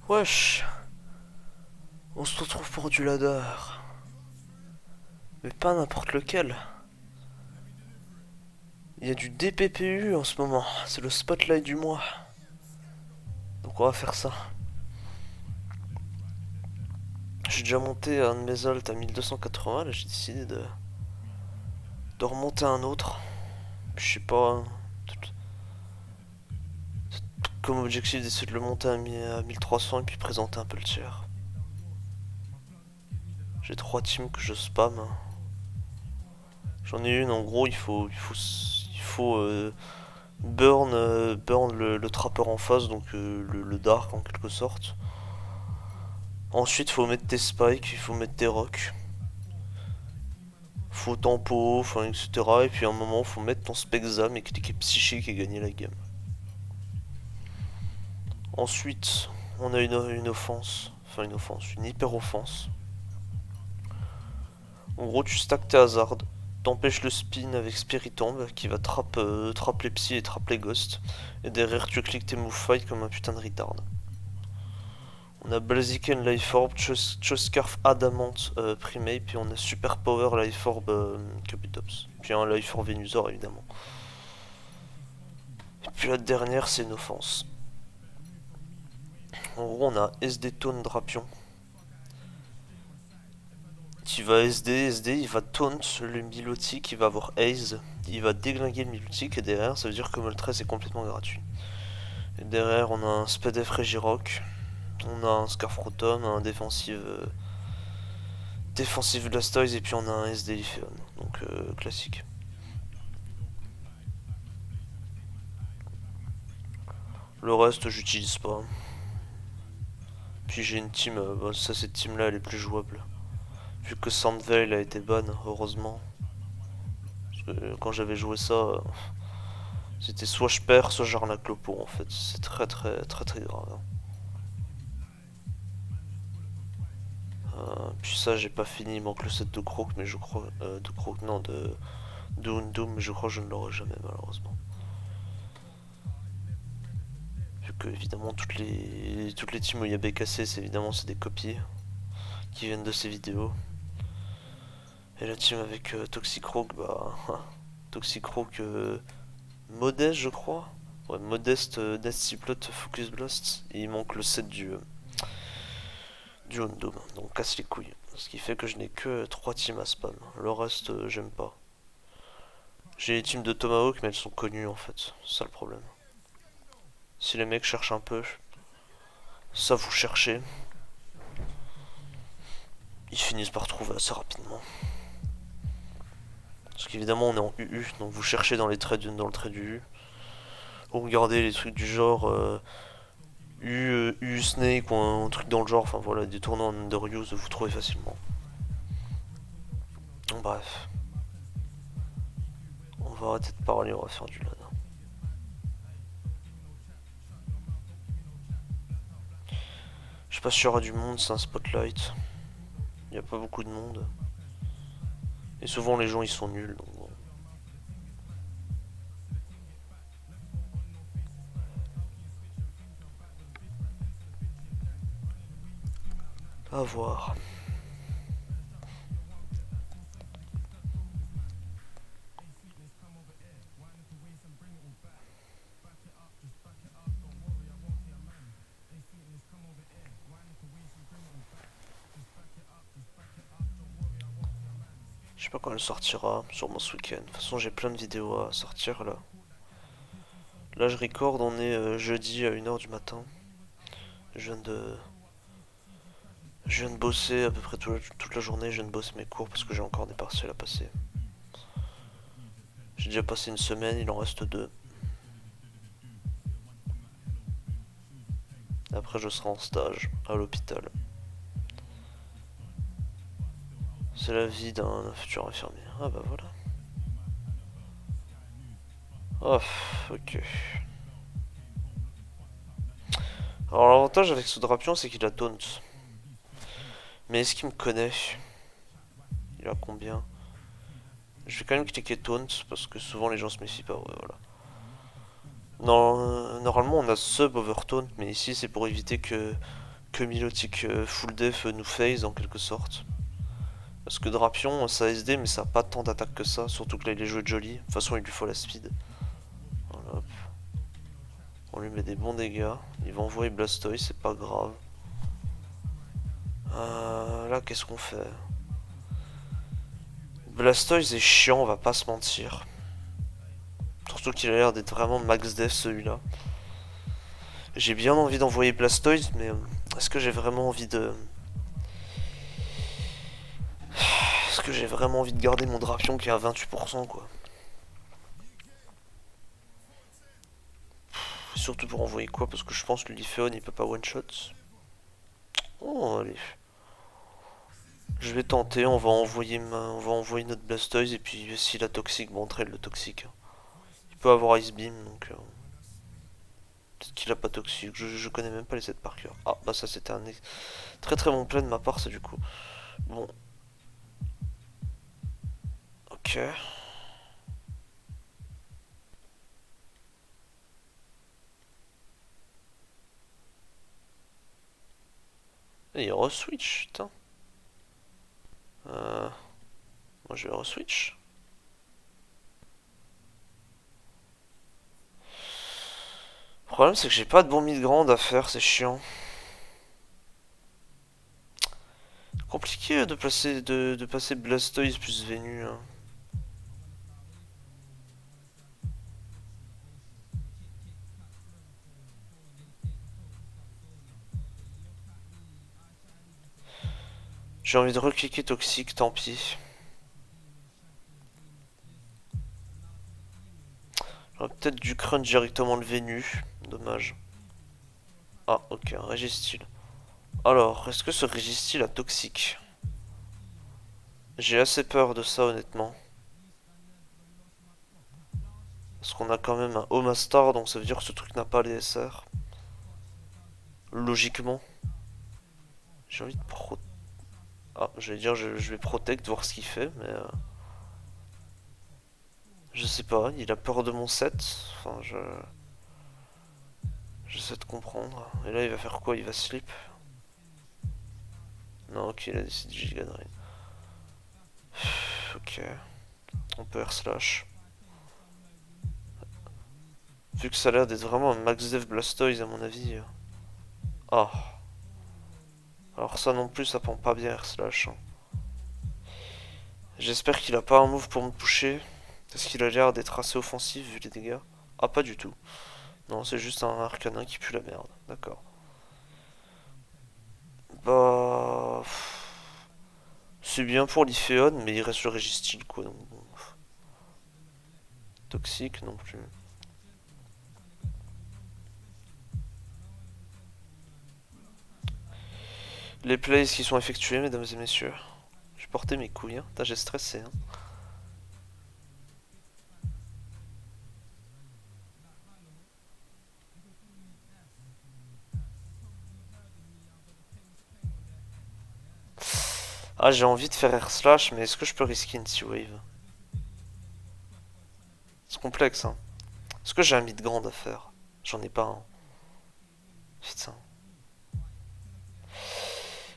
Wesh, on se retrouve pour du ladder. Mais pas n'importe lequel. Il y a du DPPU en ce moment, c'est le spotlight du mois. Donc on va faire ça. J'ai déjà monté un de mes alts à 1280, là j'ai décidé de remonter un autre. Je sais pas, comme objectif d'essayer de le monter à 1300 et puis présenter un peu le tiers. J'ai 3 teams que je spam. J'en ai une, en gros, il faut burn le trapper en face, donc le dark en quelque sorte. Ensuite, il faut mettre tes spikes, il faut mettre tes rocks. Faut tempo, enfin, etc. Et puis à un moment, il faut mettre ton spexam et cliquer psychique et gagner la game. Ensuite, on a une offense, enfin une hyper offense. En gros, tu stacks tes hazards, t'empêches le spin avec Spirit Tomb qui va trap les psy et trap les ghosts. Et derrière, tu cliques tes move fight comme un putain de retard. On a Blaziken Life Orb, Choscarf Adamant Primate, puis on a Super Power Life Orb Cubitops. Puis un Life Orb Venusaur évidemment. Et puis la dernière, c'est une offense. En gros, on a SD Taunt Drapion qui va SD, il va taunt le Milotic, il va avoir Haze, il va déglinguer le Milotic et derrière, ça veut dire que Moltres est complètement gratuit. Et derrière, on a un Spadef Regirock, on a un Scarfrotom, un défensive Blastoise et puis on a un SD Lifeon, donc classique. Le reste, j'utilise pas. Puis j'ai une team, ça cette team là elle est plus jouable. Vu que Sandvale a été ban, heureusement. Parce que quand j'avais joué ça, c'était soit je perds, soit j'arnaque le pot en fait. C'est très très très très grave. Hein. Puis ça, j'ai pas fini, il manque le set de Croc, mais je crois. De Croc, non, de Undum, mais je crois que je ne l'aurai jamais malheureusement. Vu que évidemment toutes les teams où il y a BKC, c'est des copies qui viennent de ces vidéos. Et la team avec Toxicroak, bah. Toxicroak Modeste, je crois. Ouais, Modeste, Nasty Plot, Focus Blast. Et il manque le set du Undum. Donc casse les couilles. Ce qui fait que je n'ai que 3 teams à spam. Le reste, j'aime pas. J'ai les teams de Tomahawk, mais elles sont connues en fait. C'est ça le problème. Si les mecs cherchent un peu, ça vous cherchez. Ils finissent par trouver assez rapidement. Parce qu'évidemment, on est en UU, donc vous cherchez dans le trait du U. Vous regardez les trucs du genre U Snake ou un truc dans le genre, enfin voilà, des tournois en underuse, vous trouvez facilement. Bref, on va arrêter de parler, on va faire du LAN. Je sais pas si y aura du monde, c'est un spotlight. Il n'y a pas beaucoup de monde. Et souvent les gens ils sont nuls, donc bon. À voir. Je sais pas quand elle sortira, sûrement ce week-end. De toute façon j'ai plein de vidéos à sortir là. Là je record, on est jeudi à 1h du matin. Je viens de Je viens de bosser à peu près toute la journée, je viens de bosser mes cours parce que j'ai encore des partiels à passer. J'ai déjà passé une semaine, il en reste 2. Après je serai en stage à l'hôpital. C'est la vie d'un futur infirmier. Ah bah voilà. Oh, ok. Alors l'avantage avec ce drapion c'est qu'il a taunt. Mais est-ce qu'il me connaît? Il a combien? Je vais quand même cliquer taunt parce que souvent les gens se méfient pas. Ouais, voilà. Non, normalement on a sub over taunt, mais ici c'est pour éviter que que Milotic full def nous phase en quelque sorte. Parce que Drapion, ça SD, mais ça a pas tant d'attaque que ça. Surtout que là, il est joué joli. De toute façon, il lui faut la speed. Voilà, hop. On lui met des bons dégâts. Il va envoyer Blastoise, c'est pas grave. Là, qu'est-ce qu'on fait? Blastoise est chiant, on va pas se mentir. Surtout qu'il a l'air d'être vraiment max def celui-là. J'ai bien envie d'envoyer Blastoise, mais est-ce que j'ai vraiment envie de... Est-ce que j'ai vraiment envie de garder mon Drapion qui est à 28% quoi? Surtout pour envoyer quoi? Parce que je pense que l'Iphéon il peut pas one shot. Oh allez. Je vais tenter, on va envoyer notre Blastoise et puis si la toxique, bon trail le toxique. Il peut avoir Ice Beam donc peut-être qu'il a pas toxique, je connais même pas les sets par cœur. Ah bah ça c'était un très très bon play de ma part ça du coup. Bon. Ok. Et il re-switch, putain. Moi je vais re-switch. Le problème c'est que j'ai pas de bon mid-grande à faire, c'est chiant. Compliqué de passer Blastoise plus Venu. Hein. J'ai envie de recliquer toxique, tant pis. J'aurais peut-être dû crunch directement le Venu. Dommage. Ah, ok, un Registyle. Alors, est-ce que ce Registyle a toxique? J'ai assez peur de ça, honnêtement. Parce qu'on a quand même un Omastar, donc ça veut dire que ce truc n'a pas les SR. Logiquement. J'ai envie de pro... Ah, j'allais dire, je vais protect, voir ce qu'il fait, mais... je sais pas, il a peur de mon set. Enfin, j'essaie de comprendre. Et là, il va faire quoi? Il va slip? Non, ok, il a décidé de Giga Drain. Ok. On peut air slash. Vu que ça a l'air d'être vraiment un max dev Blastoise à mon avis. Ah. Alors ça non plus, ça prend pas bien air slash. Hein. J'espère qu'il a pas un move pour me pusher. Parce qu'il a l'air d'être assez offensif vu les dégâts. Ah, pas du tout. Non, c'est juste un arcanin qui pue la merde. D'accord. Bah... C'est bien pour l'Iphéon, mais il reste le Registyle quoi. Donc, bon. Toxique non plus. Les plays qui sont effectués, mesdames et messieurs. J'ai porté mes couilles, hein. J'ai stressé. Hein. Ah, j'ai envie de faire air slash, mais est-ce que je peux risquer une T-Wave? C'est complexe, hein. Est-ce que j'ai un mid-grande à faire? J'en ai pas un. Putain.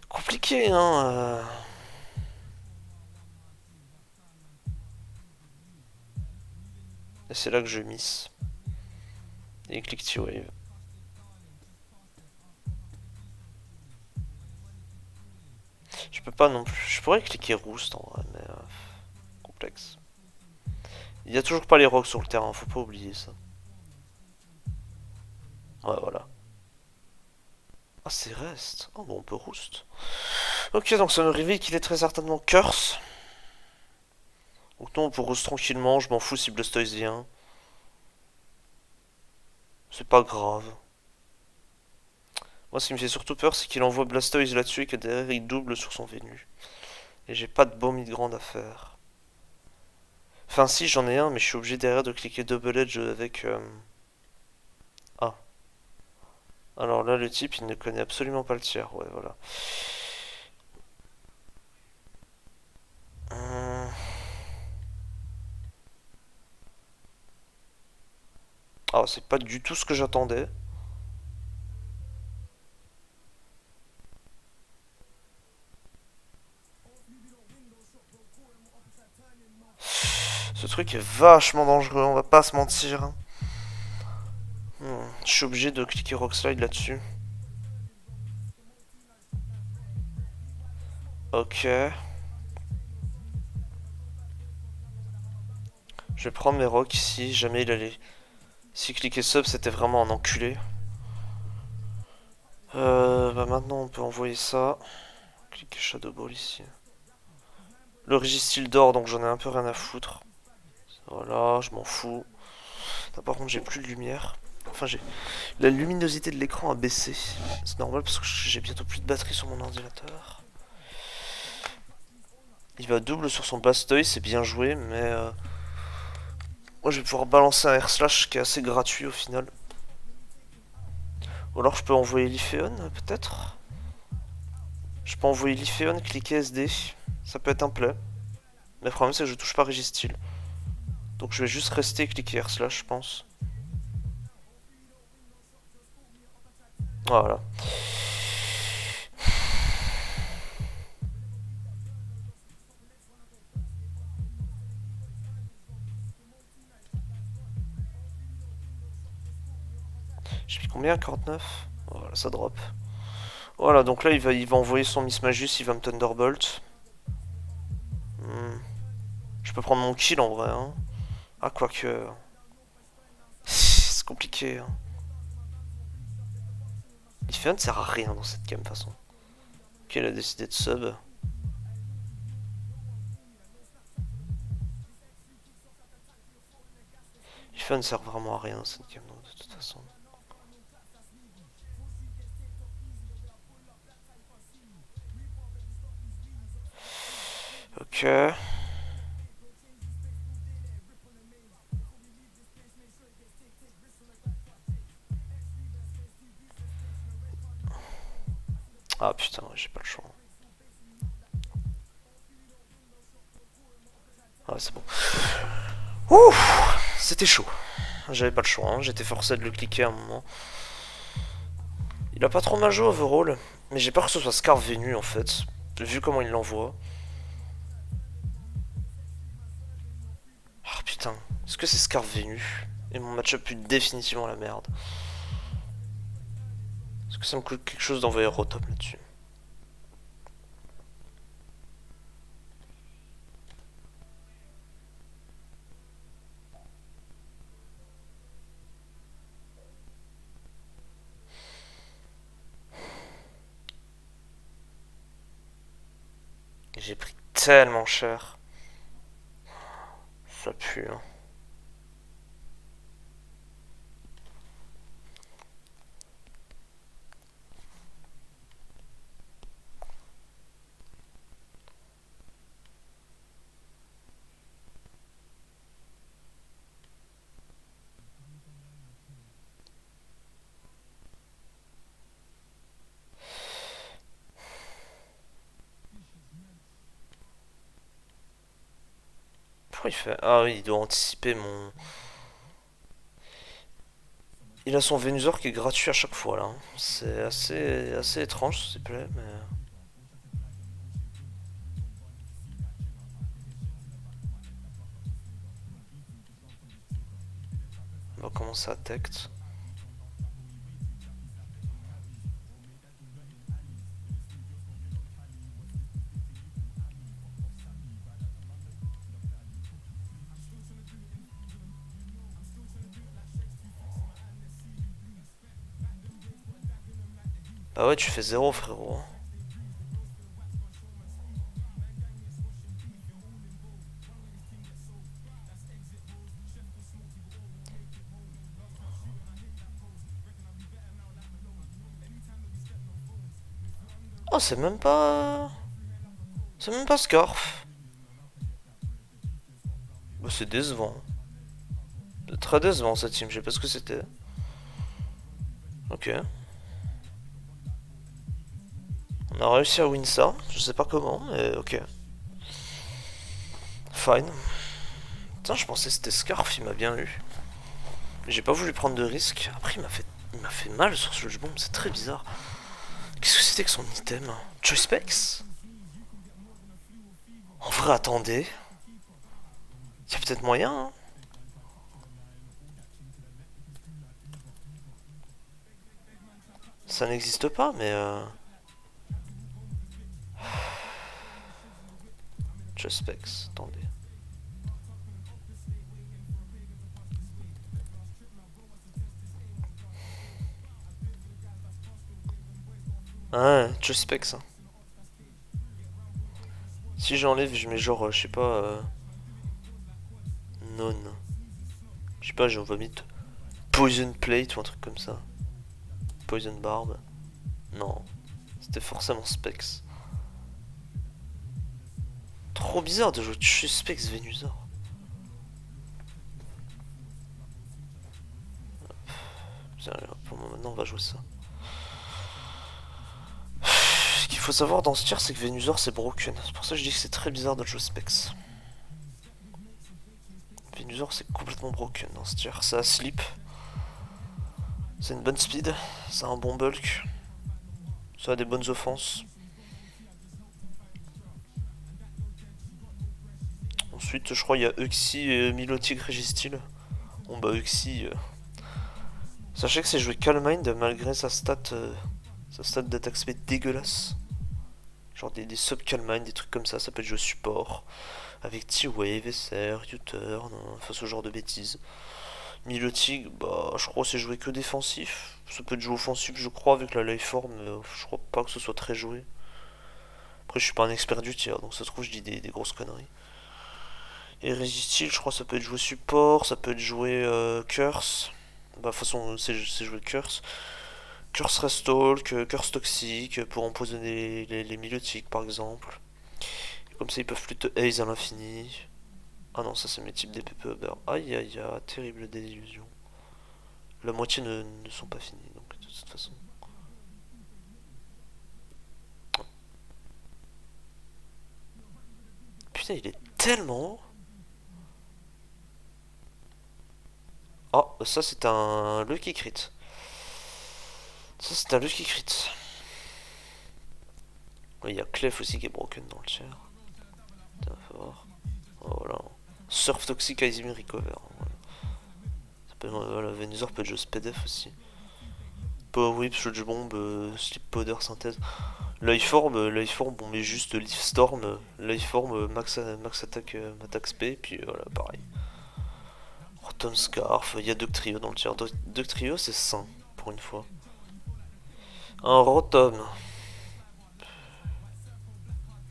Compliqué, hein. Et c'est là que je miss. Et click T-Wave. Je peux pas non plus. Je pourrais cliquer Roost en vrai, mais complexe. Il y a toujours pas les rocks sur le terrain, faut pas oublier ça. Ouais, voilà. Ah, c'est reste. Oh, bon, on peut Roost. Ok, donc ça me réveille qu'il est très certainement Curse. Donc non, on peut Roost tranquillement, je m'en fous si Blastoise vient. C'est pas grave. Moi, ce qui me fait surtout peur, c'est qu'il envoie Blastoise là-dessus et que derrière il double sur son Venu. Et j'ai pas de beau mid-grande à faire. Enfin, si, j'en ai un, mais je suis obligé derrière de cliquer Double Edge avec. Ah. Alors là, le type, il ne connaît absolument pas le tiers. Ouais, voilà. Hum. Ah, c'est pas du tout ce que j'attendais. Ce truc est vachement dangereux, on va pas se mentir. Je suis obligé de cliquer Rockslide là-dessus. Ok. Je vais prendre mes rocks ici, jamais il allait... Si cliquer sub c'était vraiment un enculé. Bah maintenant on peut envoyer ça. Cliquer Shadow Ball ici. Le Registyle d'or donc j'en ai un peu rien à foutre. Voilà, je m'en fous. Là, par contre j'ai plus de lumière. Enfin j'ai... La luminosité de l'écran a baissé. C'est normal parce que j'ai bientôt plus de batterie sur mon ordinateur. Il va double sur son Blastoise, c'est bien joué, mais... moi je vais pouvoir balancer un R slash qui est assez gratuit au final. Ou alors je peux envoyer l'Iphéon peut-être. Je peux envoyer l'Iphéon, cliquer SD. Ça peut être un play. Mais le problème c'est que je touche pas Registyle. Donc je vais juste rester et cliquer R slash je pense. Voilà. J'ai mis combien? 49. Voilà, ça drop. Voilà, donc là il va envoyer son Miss Magus, il va me Thunderbolt. Je peux prendre mon kill en vrai. Hein. Ah, quoique. C'est compliqué. Hein. L'Iphéon ne sert à rien dans cette game de toute façon. Ok, il a décidé de sub. L'Iphéon ne sert vraiment à rien dans cette game de toute façon. Ok. Ah putain, j'ai pas le choix. Ah, c'est bon. Ouf, c'était chaud. J'avais pas le choix, hein. J'étais forcé de le cliquer à un moment. Il a pas trop mal joué overall, mais j'ai peur que ce soit Scarf Venu en fait, vu comment il l'envoie. Ah putain, est-ce que c'est Scarf Venu? Et mon match-up pue définitivement la merde. Est-ce que ça me coûte quelque chose d'envoyer Rotop là-dessus? J'ai pris tellement cher. Ça pue, hein. Pourquoi il fait... Ah oui, il doit anticiper mon... Il a son Venusaur qui est gratuit à chaque fois là. Hein. C'est assez étrange s'il te plaît, mais... On va commencer à tect. Ah ouais, tu fais 0 frérot. Oh, c'est même pas... C'est même pas Scarf. Bah, c'est décevant. C'est très décevant cette team, je sais pas ce que c'était. Ok. On a réussi à win ça, je sais pas comment, mais ok. Fine. Putain, je pensais que c'était Scarf, il m'a bien eu. J'ai pas voulu prendre de risque. Après, il m'a fait mal sur ce bomb, c'est très bizarre. Qu'est-ce que c'était que son item? Choice Specs? En vrai, attendez. Y a peut-être moyen, hein. Ça n'existe pas, mais Just Specs, attendez. Ah, Just Specs, hein. Si j'enlève, je mets genre, je sais pas, non. Je sais pas, j'envoie mis Poison Plate ou un truc comme ça. Poison Barb. Non, c'était forcément Specs. Trop bizarre de jouer Just Specs Venusaur. Pour moi, maintenant, on va jouer ça. Ce qu'il faut savoir dans ce tir, c'est que Venusaur c'est broken. C'est pour ça que je dis que c'est très bizarre de jouer Specs. Venusaur c'est complètement broken dans ce tir. Ça a slip. C'est une bonne speed. Ça a un bon bulk. Ça a des bonnes offenses. Ensuite, je crois il y a Uxie et Milotic Registeel. Bon bah Uxie. Sachez que c'est joué Calm Mind malgré sa stat d'attaque speed dégueulasse. Genre des sub-Calm Mind, des trucs comme ça peut être joué support. Avec T-Wave, SR, U-Turn, enfin ce genre de bêtises. Milotic, bah je crois que c'est joué que défensif. Ça peut être joué offensif je crois avec la Lifeform, mais je crois pas que ce soit très joué. Après je suis pas un expert du tir, donc ça se trouve je dis des grosses conneries. Et Resistil, je crois que ça peut être joué support, ça peut être joué Curse. Bah de toute façon c'est joué Curse. Curse Restalk, Curse Toxique pour empoisonner les Milotiques par exemple. Et comme ça ils peuvent plus te haze à l'infini. Ah non, ça c'est mes types d'épée Uber. Aïe aïe aïe, terrible désillusion. La moitié ne sont pas finis, donc de toute façon. Putain, il est tellement haut. Oh, ça c'est un Lucky Crit. Ça c'est un Lucky Crit. Il y a Clef aussi qui est broken dans le tiers. Putain, fort. Oh, voilà. Surf Toxic Izumi Recover. Voilà. Ça peut, voilà, Venusaur peut être jouer Spedef aussi. Power Whip, Sludge Bomb, Sleep Powder, Synthèse. Lifeform, on met juste Leaf Storm, Lifeform, max attaque, attaque SP, puis voilà, pareil. Rotom Scarf, il y a Dugtrio dans le tir. Dugtrio c'est sain, pour une fois. Un Rotom.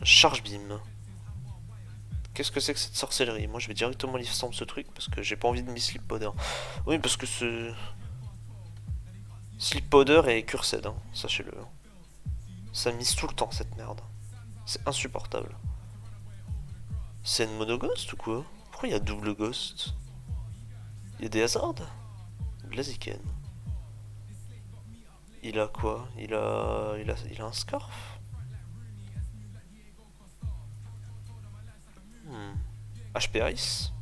Charge Beam. Qu'est-ce que c'est que cette sorcellerie? Moi je vais directement Leaf Storm ce truc, parce que j'ai pas envie de miss Sleep Powder. Oui, parce que ce... Sleep Powder est cursed, hein, sachez-le. Ça mise tout le temps cette merde. C'est insupportable. C'est une mono ghost ou quoi? Pourquoi il y a double ghost? Il y a des hasards? Blaziken. Il a quoi? Il a un scarf? HP Ice?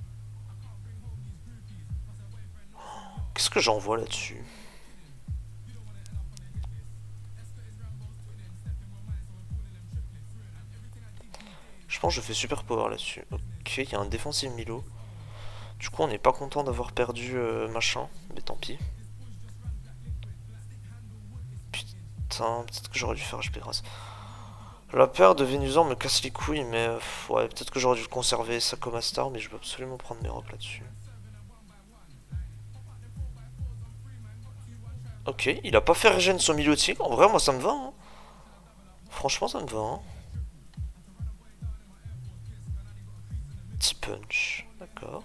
Qu'est-ce que j'envoie là-dessus? Je pense que je fais super power là-dessus. Ok, il y a un défensif Milo. Du coup, on n'est pas content d'avoir perdu machin, mais tant pis. Putain, peut-être que j'aurais dû faire HP grâce. La paire de Venusaur me casse les couilles, mais ouais, peut-être que j'aurais dû le conserver ça comme Star, mais je veux absolument prendre mes robes là-dessus. Ok, il a pas fait régène son Milotic. En vrai, moi ça me va. Hein. Franchement, ça me va. Hein. Petit punch. D'accord.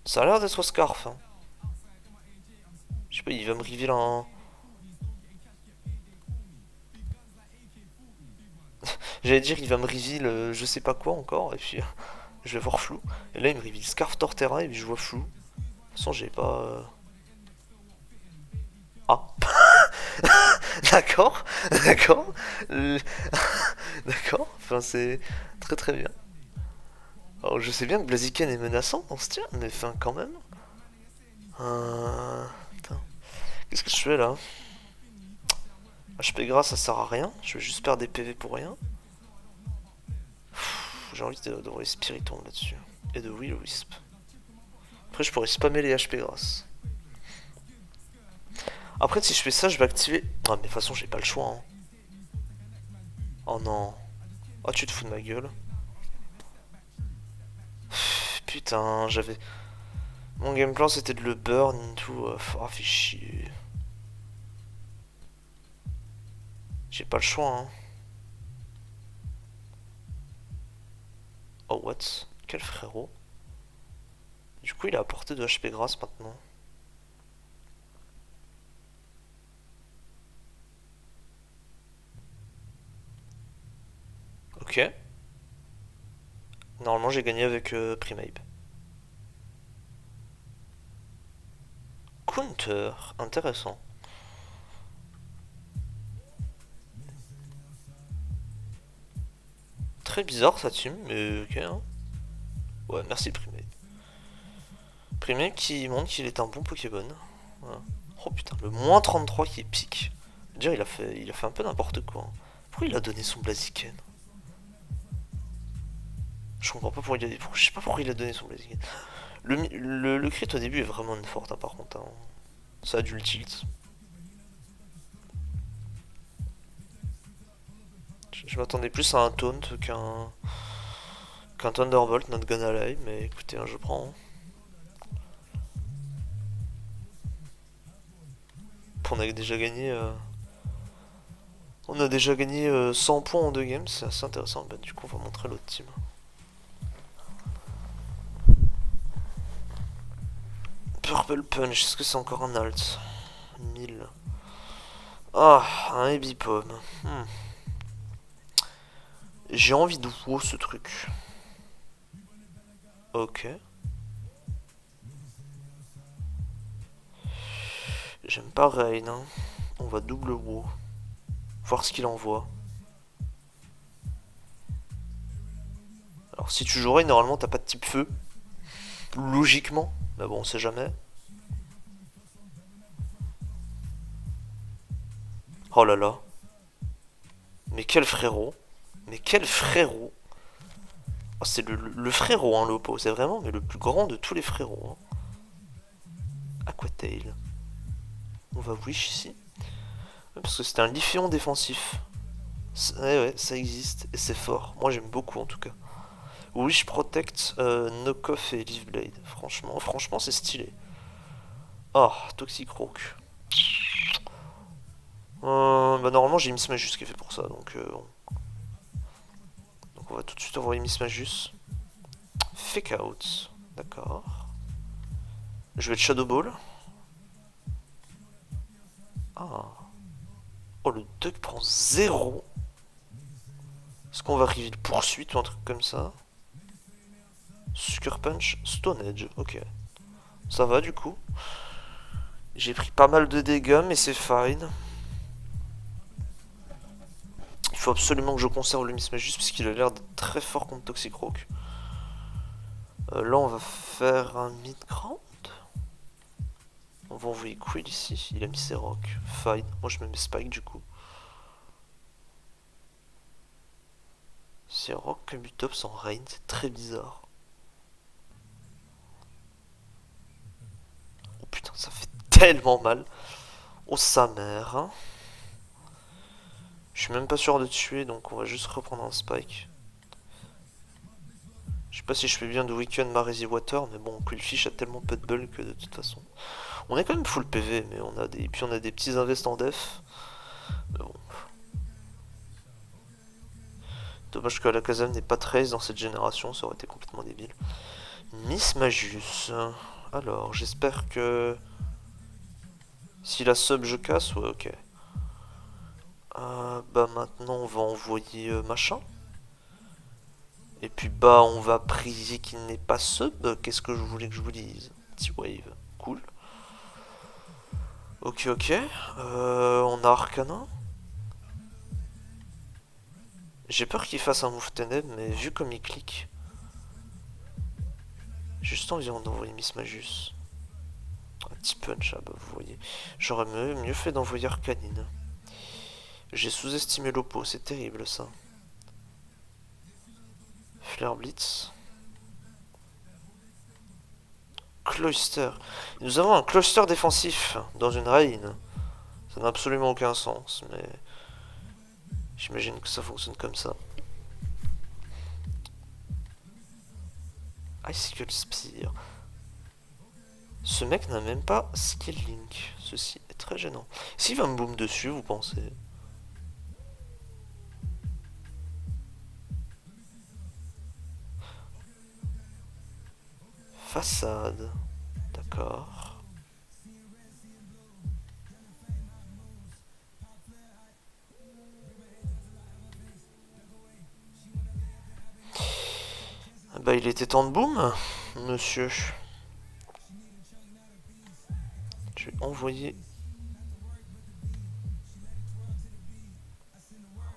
Ça a l'air d'être Scarf. Hein. Je sais pas, il va me reveal un. J'allais dire, il va me reveal je sais pas quoi encore, et puis je vais voir flou. Et là, il me reveal Scarf Torterra, et puis je vois flou. De toute façon, j'ai pas. Ah! D'accord, d'accord, d'accord. Enfin, c'est très très bien. Alors, je sais bien que Blaziken est menaçant dans ce tir, mais enfin, quand même. Putain. Qu'est-ce que je fais là? HP gras, ça sert à rien. Je vais juste perdre des PV pour rien. j'ai envie d'envoyer Spiritomb là-dessus. Et de Will Wisp. Après, je pourrais spammer les HP grâce. Après, si je fais ça, je vais activer. Ah, mais de toute façon, j'ai pas le choix. Hein. Oh non. Oh, tu te fous de ma gueule. Putain, j'avais. Mon game plan c'était de le burn et tout. Oh, fait chier. J'ai pas le choix, hein. Oh, what? Quel frérot? Du coup, il a apporté de HP grâce maintenant. Ok. Normalement, j'ai gagné avec Primeape. Counter, intéressant. Très bizarre sa team, mais ok. Hein. Ouais, merci Primeape. Primeape qui montre qu'il est un bon Pokémon. Voilà. Oh putain, le moins 33 qui pique. Dire, il a fait un peu n'importe quoi. Hein. Pourquoi il a donné son Blaziken? Je comprends pas pourquoi je sais pas pourquoi il a donné son Blaziken. Le crit au début est vraiment une forte, hein, par contre. Hein. Ça a dû le tilt. Je m'attendais plus à un taunt qu'un Thunderbolt, not gonna lie, mais écoutez, hein, je prends. Hein. On a déjà gagné. On a déjà gagné 100 points en 2 games, c'est assez intéressant. Bah, du coup, on va montrer l'autre team. Purple Punch, est-ce que c'est encore un alt? 1000. Ah, un Heavy Pomme. J'ai envie de WoW ce truc. Ok. J'aime pas Rain. Hein. On va double WoW. Voir ce qu'il envoie. Alors si tu jouerais, normalement t'as pas de type feu. Logiquement. Mais bon, on sait jamais. Oh là là. Mais quel frérot. Mais quel frérot. Oh, c'est le frérot, hein, l'Oppo. C'est vraiment mais le plus grand de tous les frérots. Hein. Aquatail. On va Wish ici. Parce que c'était un Lyphéon défensif. Ouais, ouais, ça existe. Et c'est fort. Moi, j'aime beaucoup, en tout cas. Wish Protect, Knockoff et Leaf Blade. Franchement, c'est stylé. Oh, Toxicroak. Bah, normalement, j'ai Miss Magus qui est fait pour ça. Donc, bon. Donc, on va tout de suite envoyer Miss Magus. Fake Out. D'accord. Je vais être Shadow Ball. Ah. Oh, le Duck prend 0. Est-ce qu'on va arriver de poursuite ou un truc comme ça? Sucker Punch, Stone Edge, ok. Ça va du coup. J'ai pris pas mal de dégâts, mais c'est fine. Il faut absolument que je conserve le Miss Magus, parce qu'il a l'air d'être très fort contre Toxicroak. Là, on va faire un mid-ground. On va envoyer Quill ici. Il a mis ses rocks. Fine. Moi, je me mets Spike du coup. C'est rock comme Utops en rain, c'est très bizarre. Oh putain, ça fait tellement mal. Oh sa mère. Hein. Je suis même pas sûr de tuer, donc on va juste reprendre un Spike. Je sais pas si je fais bien de weaken ma Resi Water, mais bon, Quillfish a tellement peu de bulk que de toute façon. On est quand même full PV, mais on a des, puis on a des petits invests en def. Mais bon. Dommage que la Kazam n'ait pas 13 dans cette génération, ça aurait été complètement débile. Miss Magus. Alors, j'espère que... Si la sub je casse, ouais, ok. Bah maintenant on va envoyer machin. Et puis bah on va prier qu'il n'est pas sub. Qu'est-ce que je voulais que je vous dise? Petit wave, cool. Ok, ok. On a Arcana. J'ai peur qu'il fasse un move ténèbres, mais vu comme il clique... Juste envie d'envoyer Miss Magus. Un petit punch, ah bah vous voyez. J'aurais mieux fait d'envoyer Arcanine. J'ai sous-estimé l'oppo, c'est terrible ça. Flare Blitz. Cloister. Nous avons un cloister défensif dans une reine. Ça n'a absolument aucun sens, mais j'imagine que ça fonctionne comme ça. Icicle Spear. Ce mec n'a même pas Skill Link. Ceci est très gênant. S'il va me boom dessus, vous pensez? Façade. D'accord. Ah bah il était temps de boom, monsieur. Je vais envoyer...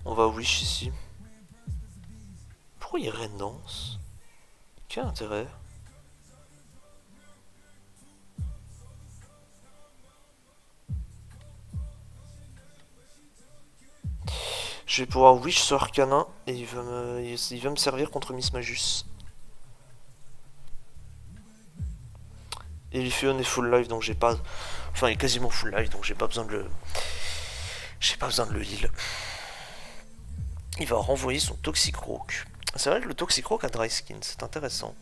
On va wish ici. Pourquoi il Rendance? Quel intérêt? Je vais pouvoir wish sur Arcana et il va me servir contre Miss Magus. Et Lifion est full life donc j'ai pas... Enfin il est quasiment full life donc j'ai pas besoin de le... J'ai pas besoin de le heal. Il va renvoyer son Toxicroak. C'est vrai que le Toxicroak a dry skin, c'est intéressant.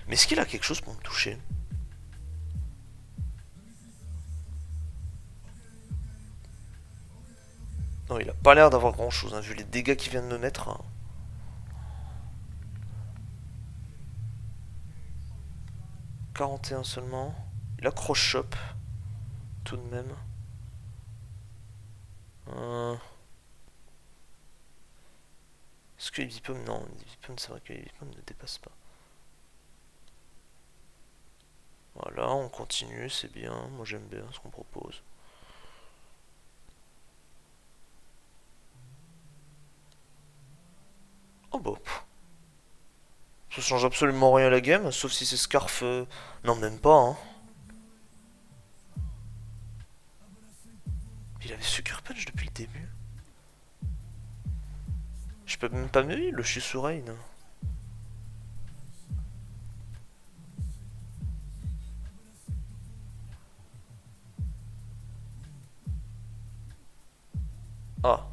Mais est-ce qu'il a quelque chose pour me toucher? Non, il a pas l'air d'avoir grand chose, hein, vu les dégâts qu'il vient de me mettre. Hein. « 41 seulement. Il a Cross Shop. Tout de même. Est-ce que Evipom... Non, Evipom, c'est vrai que Evipom ne dépasse pas. Voilà, on continue, c'est bien. Moi j'aime bien ce qu'on propose. Oh bah... Ça change absolument rien à la game, sauf si c'est Scarf... Non, même pas, hein. Il avait Sucker Punch depuis le début. Je peux même pas me heal, je suis sous Rain. Ah.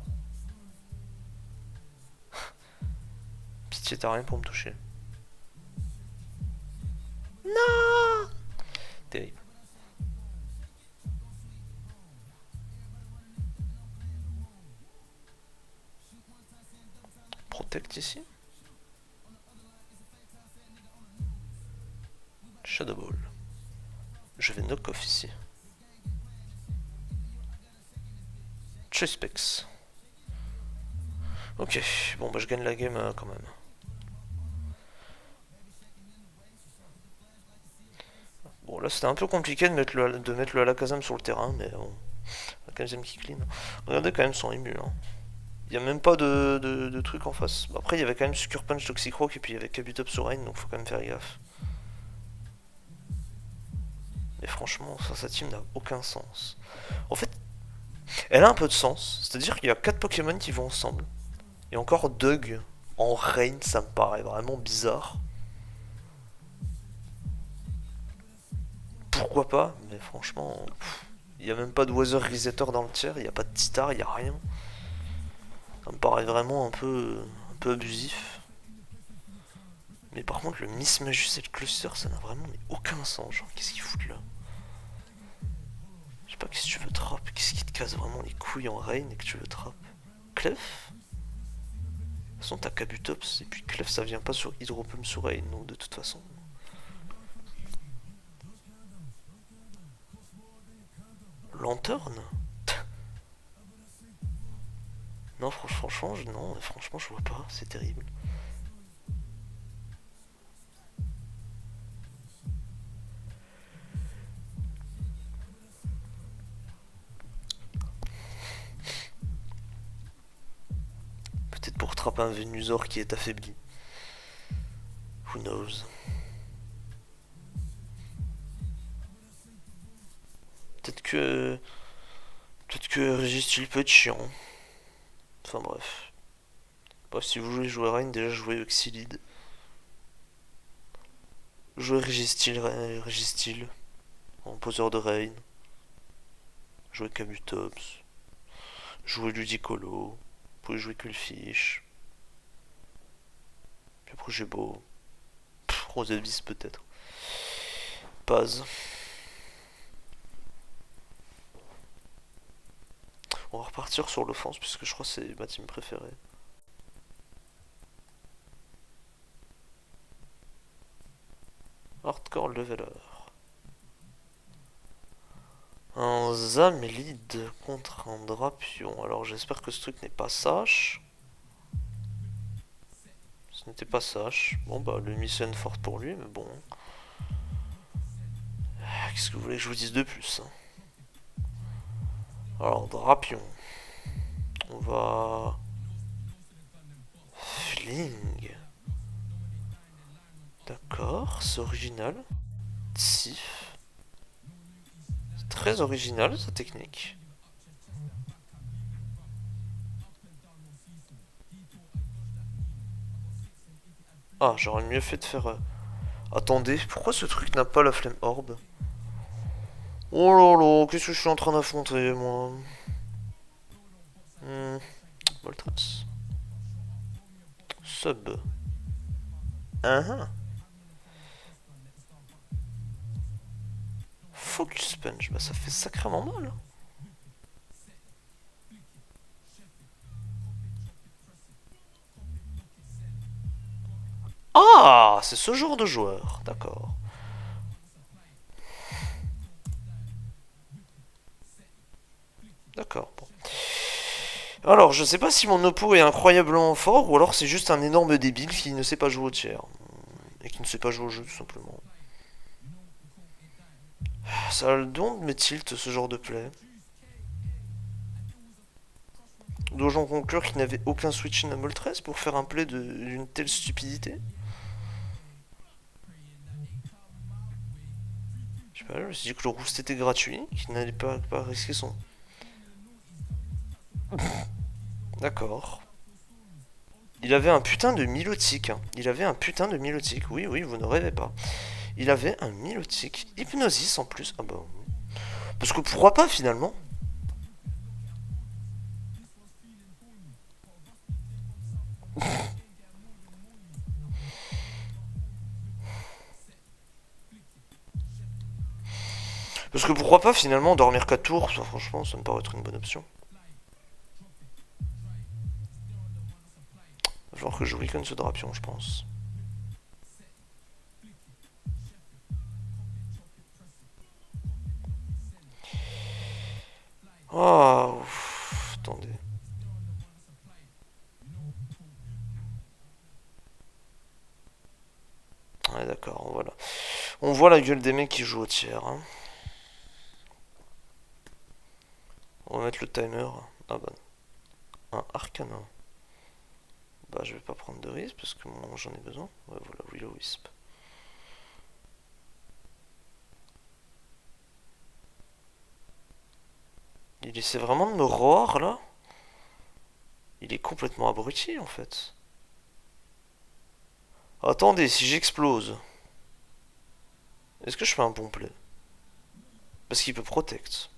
Pitié, t'as rien pour me toucher. Non. Terrible. Protect ici. Shadow Ball. Je vais knock off ici. Choice Specs. Ok, bon bah je gagne la game quand même. Bon là c'était un peu compliqué de mettre le Alakazam sur le terrain, mais bon. Alakazam qui clean. Regardez quand même son ému. Hein. Il n'y a même pas de truc en face. Bon, après il y avait quand même Sucker Punch, Toxicroak et puis il y avait Kabutops sur Rain, donc faut quand même faire gaffe. Mais franchement, ça, sa team n'a aucun sens. En fait, elle a un peu de sens. C'est-à-dire qu'il y a 4 Pokémon qui vont ensemble. Et encore Doug en Rain, ça me paraît vraiment bizarre. Pourquoi pas? Mais franchement, il n'y a même pas de Weather Resetter dans le tiers, il n'y a pas de Titar, il n'y a rien. Ça me paraît vraiment un peu abusif. Mais par contre, le Miss Magus et le Cluster, ça n'a vraiment aucun sens. Genre, qu'est-ce qu'ils foutent là? Je sais pas, qu'est-ce que tu veux trap? Qu'est-ce qui te casse vraiment les couilles en Rain et que tu veux trap? Clef? De toute façon, t'as Kabutops, et puis Clef, ça vient pas sur Hydropump sur Rain, donc de toute façon. Lanterne? Non, franchement, non, franchement, je vois pas, c'est terrible. Peut-être pour trapper un Venusaur qui est affaibli. Who knows? Peut-être que... Peut-être que Registeel peut être chiant. Enfin bref. Bah, si vous voulez jouer Reign, déjà jouez Oxylide. Jouez Registyle en poseur de Reign. Jouez Kabutops. Jouez Ludicolo. Vous pouvez jouer Kullfish. Puis après j'ai beau. Rosevis peut-être. Paz. On va repartir sur l'offense puisque je crois que c'est ma team préférée. Hardcore Leveler. Un Zamlid contre un Drapion. Alors j'espère que ce truc n'est pas Sash. Ce n'était pas Sash. Bon bah le mission forte pour lui, mais bon. Qu'est-ce que vous voulez que je vous dise de plus, hein? Alors Drapion. On va... Fling. D'accord, c'est original. Sif. C'est très original sa technique. Ah, j'aurais mieux fait de faire... Attendez, pourquoi ce truc n'a pas la flemme orbe? Oh là là, qu'est-ce que je suis en train d'affronter, moi? Moltres. Sub. Focus Punch, bah ça fait sacrément mal. Ah, c'est ce genre de joueur, d'accord. D'accord, bon. Alors, je sais pas si mon oppo est incroyablement fort ou alors c'est juste un énorme débile qui ne sait pas jouer au tiers. Et qui ne sait pas jouer au jeu, tout simplement. Ça a le don de me tilt ce genre de play. Dois-je en conclure qu'il n'avait aucun switch in à Moltres pour faire un play d'une telle stupidité? Je sais pas, je me suis dit que le roost était gratuit, qu'il n'allait pas risquer son... D'accord. Il avait un putain de milotique. Hein. Il avait un putain de milotique. Oui, oui, vous ne rêvez pas. Il avait un milotique. Hypnosis en plus. Ah bah... Parce que pourquoi pas finalement? Parce que pourquoi pas finalement dormir 4 tours? Ça, franchement, ça me paraît être une bonne option. Il va falloir que je recon ce Drapion, je pense. Oh, ouf, attendez. Ouais, d'accord, voilà. On voit la gueule des mecs qui jouent au tiers. Hein. On va mettre le timer. Ah bah. Un Arcana. Bah, je vais pas prendre de risque parce que moi j'en ai besoin. Ouais, voilà, Will-O-Wisp. Il essaie vraiment de me roar là? Il est complètement abruti en fait. Attendez, si j'explose, est-ce que je fais un bon play? Parce qu'il peut protect.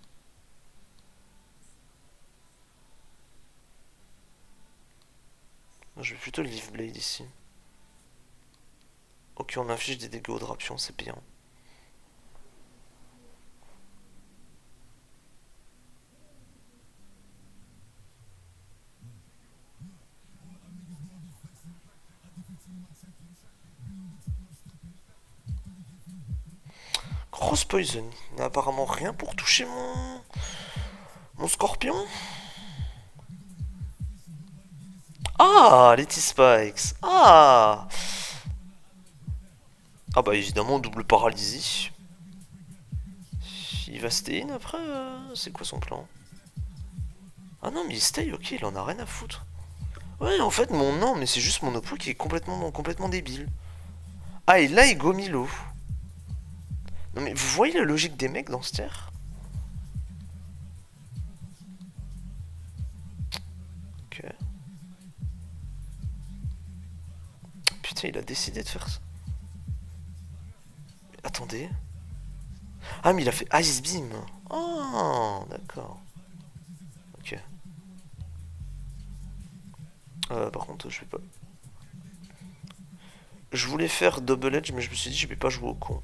Je vais plutôt le Leaf Blade ici. Ok, on inflige des dégâts au Drapion, c'est bien. Grosse poison. Il n'a apparemment rien pour toucher mon scorpion. Ah, Letty Spikes. Ah. Ah bah évidemment, double paralysie. Il va stay in après c'est quoi son plan? Ah non, mais il stay, ok, il en a rien à foutre. Ouais, en fait, non, mais c'est juste mon oppo qui est complètement débile. Ah, et là, il go Milo. Non, mais vous voyez la logique des mecs dans ce tiers? Ok. Tiens, il a décidé de faire ça. Attendez. Ah, mais il a fait Ice Beam. Oh, d'accord. Ok. Par contre, je vais pas... Je voulais faire Double Edge, mais je me suis dit, je vais pas jouer au con.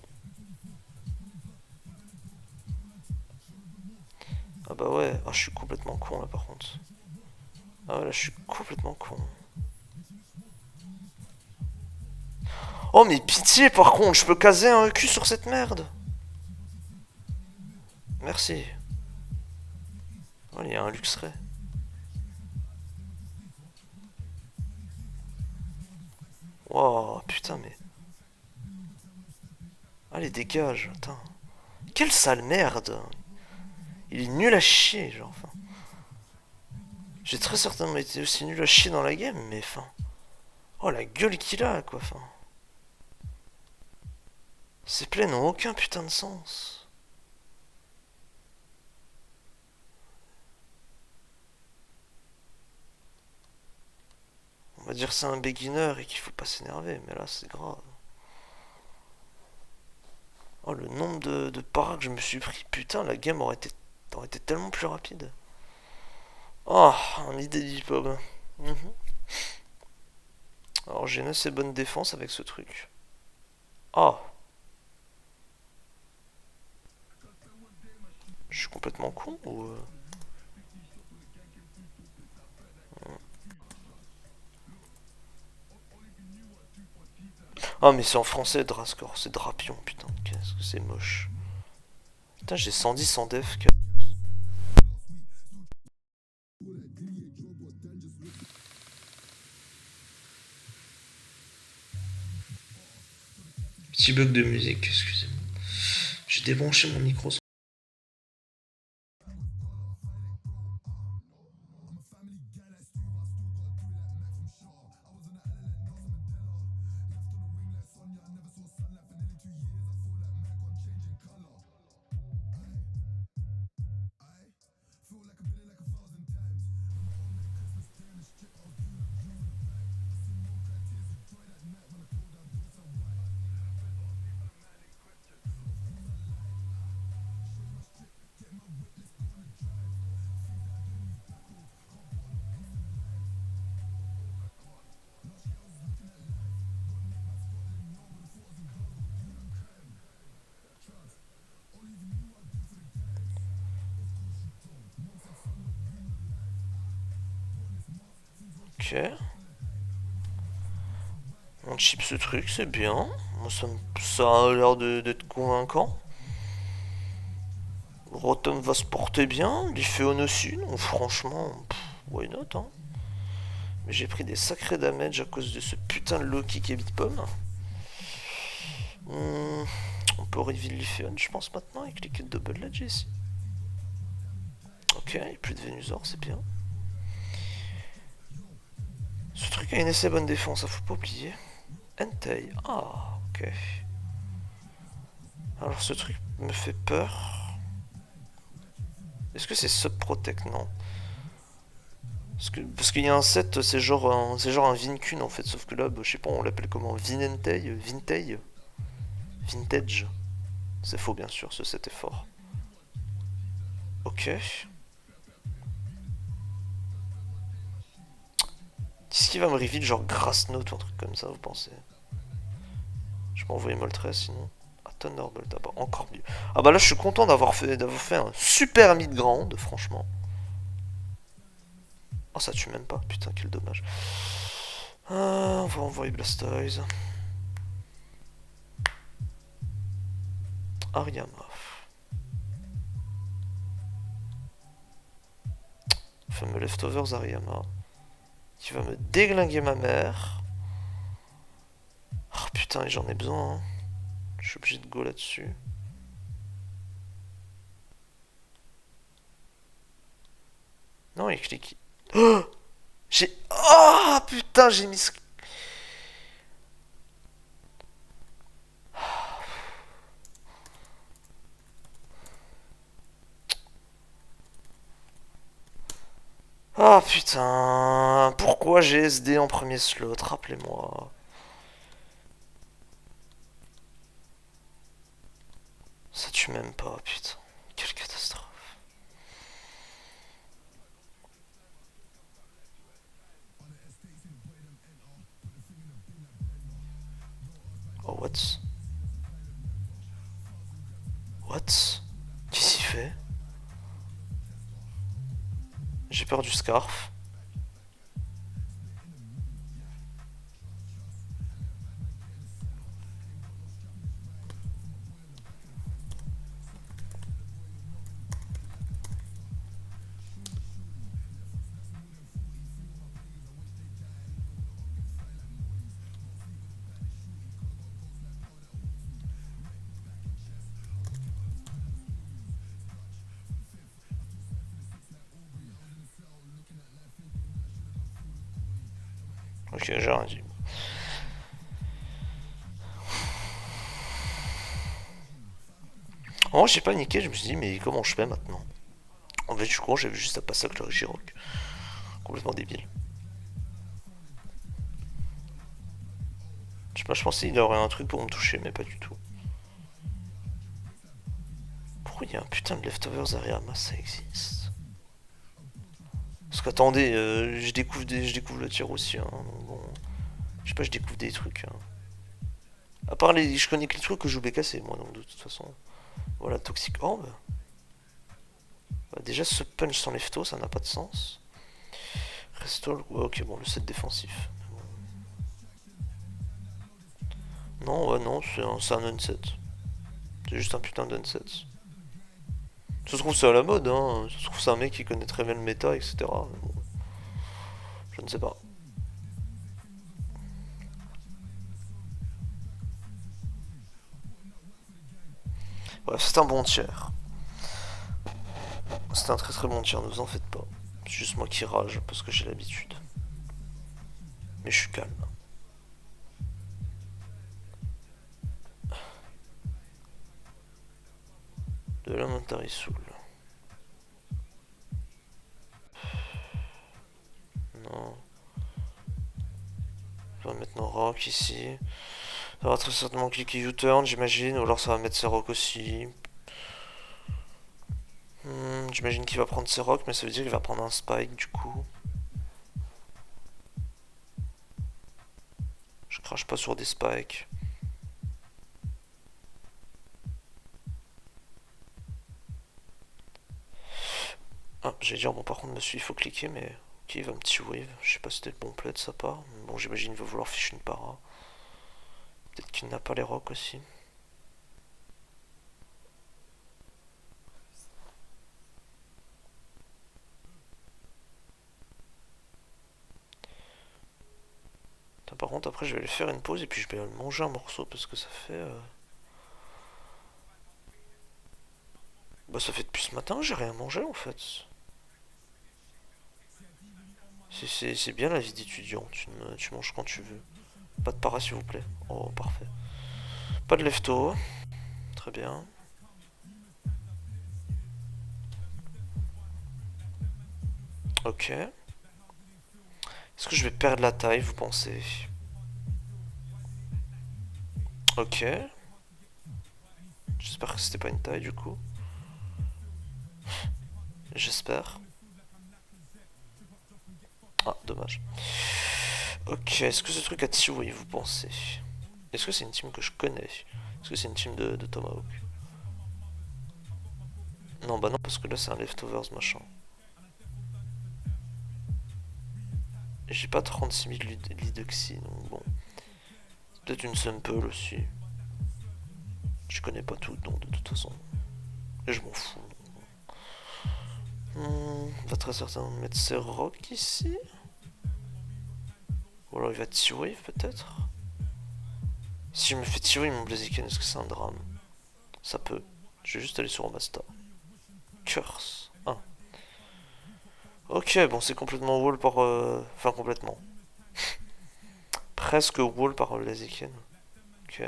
Ah bah ouais, ah, je suis complètement con là par contre. Ah ouais, là je suis complètement con. Oh mais pitié par contre, je peux caser un cul sur cette merde. Merci. Oh, il y a un Luxray. Wow, putain mais... Allez dégage, attends. Quelle sale merde. Il est nul à chier, genre, enfin. J'ai très certainement été aussi nul à chier dans la game, mais enfin... Oh la gueule qu'il a, quoi, enfin. Ces plays n'ont aucun putain de sens. On va dire c'est un beginner et qu'il faut pas s'énerver, mais là c'est grave. Oh le nombre de paras que je me suis pris, putain la game aurait été tellement plus rapide. Oh, un idée d'hip-hop. Alors j'ai une assez bonne défense avec ce truc. Oh, je suis complètement con ou... Ah mais c'est en français Drascore, c'est Drapion, putain, qu'est-ce que c'est moche. Putain j'ai 110 en def. Petit bug de musique, excusez-moi. J'ai débranché mon micro. Ok. On chip ce truc, c'est bien. Moi, ça a l'air d'être convaincant. Rotom va se porter bien, Lyphéon aussi, donc franchement, why not, hein. Mais j'ai pris des sacrés damage à cause de ce putain de low kick et Bitpom. On peut reveal Lyphéon, je pense, maintenant, et cliquer double ledge ici. Ok, il n'y a plus de Venusaur, c'est bien. Ce truc a une assez bonne défense, ça faut pas oublier. Entei, ah, ok. Alors ce truc me fait peur. Est-ce que c'est Subprotect? Non. Parce qu'il y a un set, c'est genre un Vincune en fait, sauf que là, bah, je sais pas, on l'appelle comment? Vinentei? Vintei? Vintage? C'est faux bien sûr, ce set est fort. Ok. Qu'est-ce qui va me reveal genre Grass Note ou un truc comme ça, vous pensez? Je peux envoyer Moltres sinon. Ah, Thunderbolt d'abord, encore mieux. Ah bah là je suis content d'avoir fait un super mid-ground, franchement. Oh ça tue même pas, putain quel dommage. On va envoyer Blastoise. Ariama. Fameux Leftovers Ariama. Qui va me déglinguer ma mère. Oh putain, j'en ai besoin. Hein. Je suis obligé de go là-dessus. Non, il clique. Oh j'ai... Oh putain, j'ai mis... Oh putain, pourquoi j'ai SD en premier slot? Rappelez-moi. même pas, putain. Quelle catastrophe. Oh, what? What? Qu'est-ce qu'il fait? J'ai peur du scarf. Ok, j'ai rien dit. En vrai, j'ai paniqué, je me suis dit, mais comment je fais maintenant? En fait, je suis con, j'avais juste à passer avec le Régirock. Complètement débile. Je sais pas, je pensais qu'il aurait un truc pour me toucher, mais pas du tout. Pourquoi il y a un putain de leftovers Ariama, ça existe? Parce qu'attendez, je découvre le tir aussi, hein, donc bon. Je sais pas, je découvre des trucs. Hein. À part les. Je connais que les trucs que je joue BKC, moi, donc de toute façon. Voilà, Toxic Orb. Bah, déjà, ce punch sans lefto, ça n'a pas de sens. Restore. Ouais, ok, bon, le set défensif. Non, ouais, non, c'est un unset. C'est juste un putain d'unset. Ça se trouve, c'est à la mode, hein. Ça se trouve, c'est un mec qui connaît très bien le méta, etc. Mais bon, je ne sais pas. Bref, c'est un bon tiers. C'est un très très bon tiers, ne vous en faites pas. C'est juste moi qui rage parce que j'ai l'habitude. Mais je suis calme. De la Montari Soul. Non. On va mettre nos rocks ici. Ça va très certainement cliquer U-turn, j'imagine. Ou alors ça va mettre ses rocks aussi. J'imagine qu'il va prendre ses rocks, mais ça veut dire qu'il va prendre un spike du coup. Je crache pas sur des spikes. Ah, j'allais dire, bon, par contre, monsieur, il faut cliquer, mais. Ok, il va me petit wave. Je sais pas si c'était le bon play de sa part. Bon, j'imagine qu'il va vouloir ficher une para. Peut-être qu'il n'a pas les rocks aussi. Par contre, après, je vais aller faire une pause et puis je vais manger un morceau parce que ça fait. Bah, ça fait depuis ce matin, j'ai rien mangé en fait. C'est bien la vie d'étudiant, tu manges quand tu veux. Pas de para s'il vous plaît. Oh, parfait. Pas de lefto, très bien. Ok. Est-ce que je vais perdre la taille, vous pensez? Ok. J'espère que c'était pas une taille du coup. J'espère. Ah, dommage. Ok, est-ce que ce truc a tué, vous pensez? Est-ce que c'est une team que je connais? Est-ce que c'est une team de Tomahawk? Non, bah non, parce que là c'est un leftovers machin. J'ai pas 36 000 lidoxy, donc bon. Peut-être une sample aussi. Je connais pas tout, donc de toute façon. Et je m'en fous. On va très certainement mettre ses rocks ici. Ou alors il va tirer peut-être. Si je me fais tirer mon Blaziken, est-ce que c'est un drame? Ça peut. Je vais juste aller sur Omasta. Curse. Ah. Ok, bon, c'est complètement wall par. Enfin, complètement. Presque wall par Blaziken. Ok.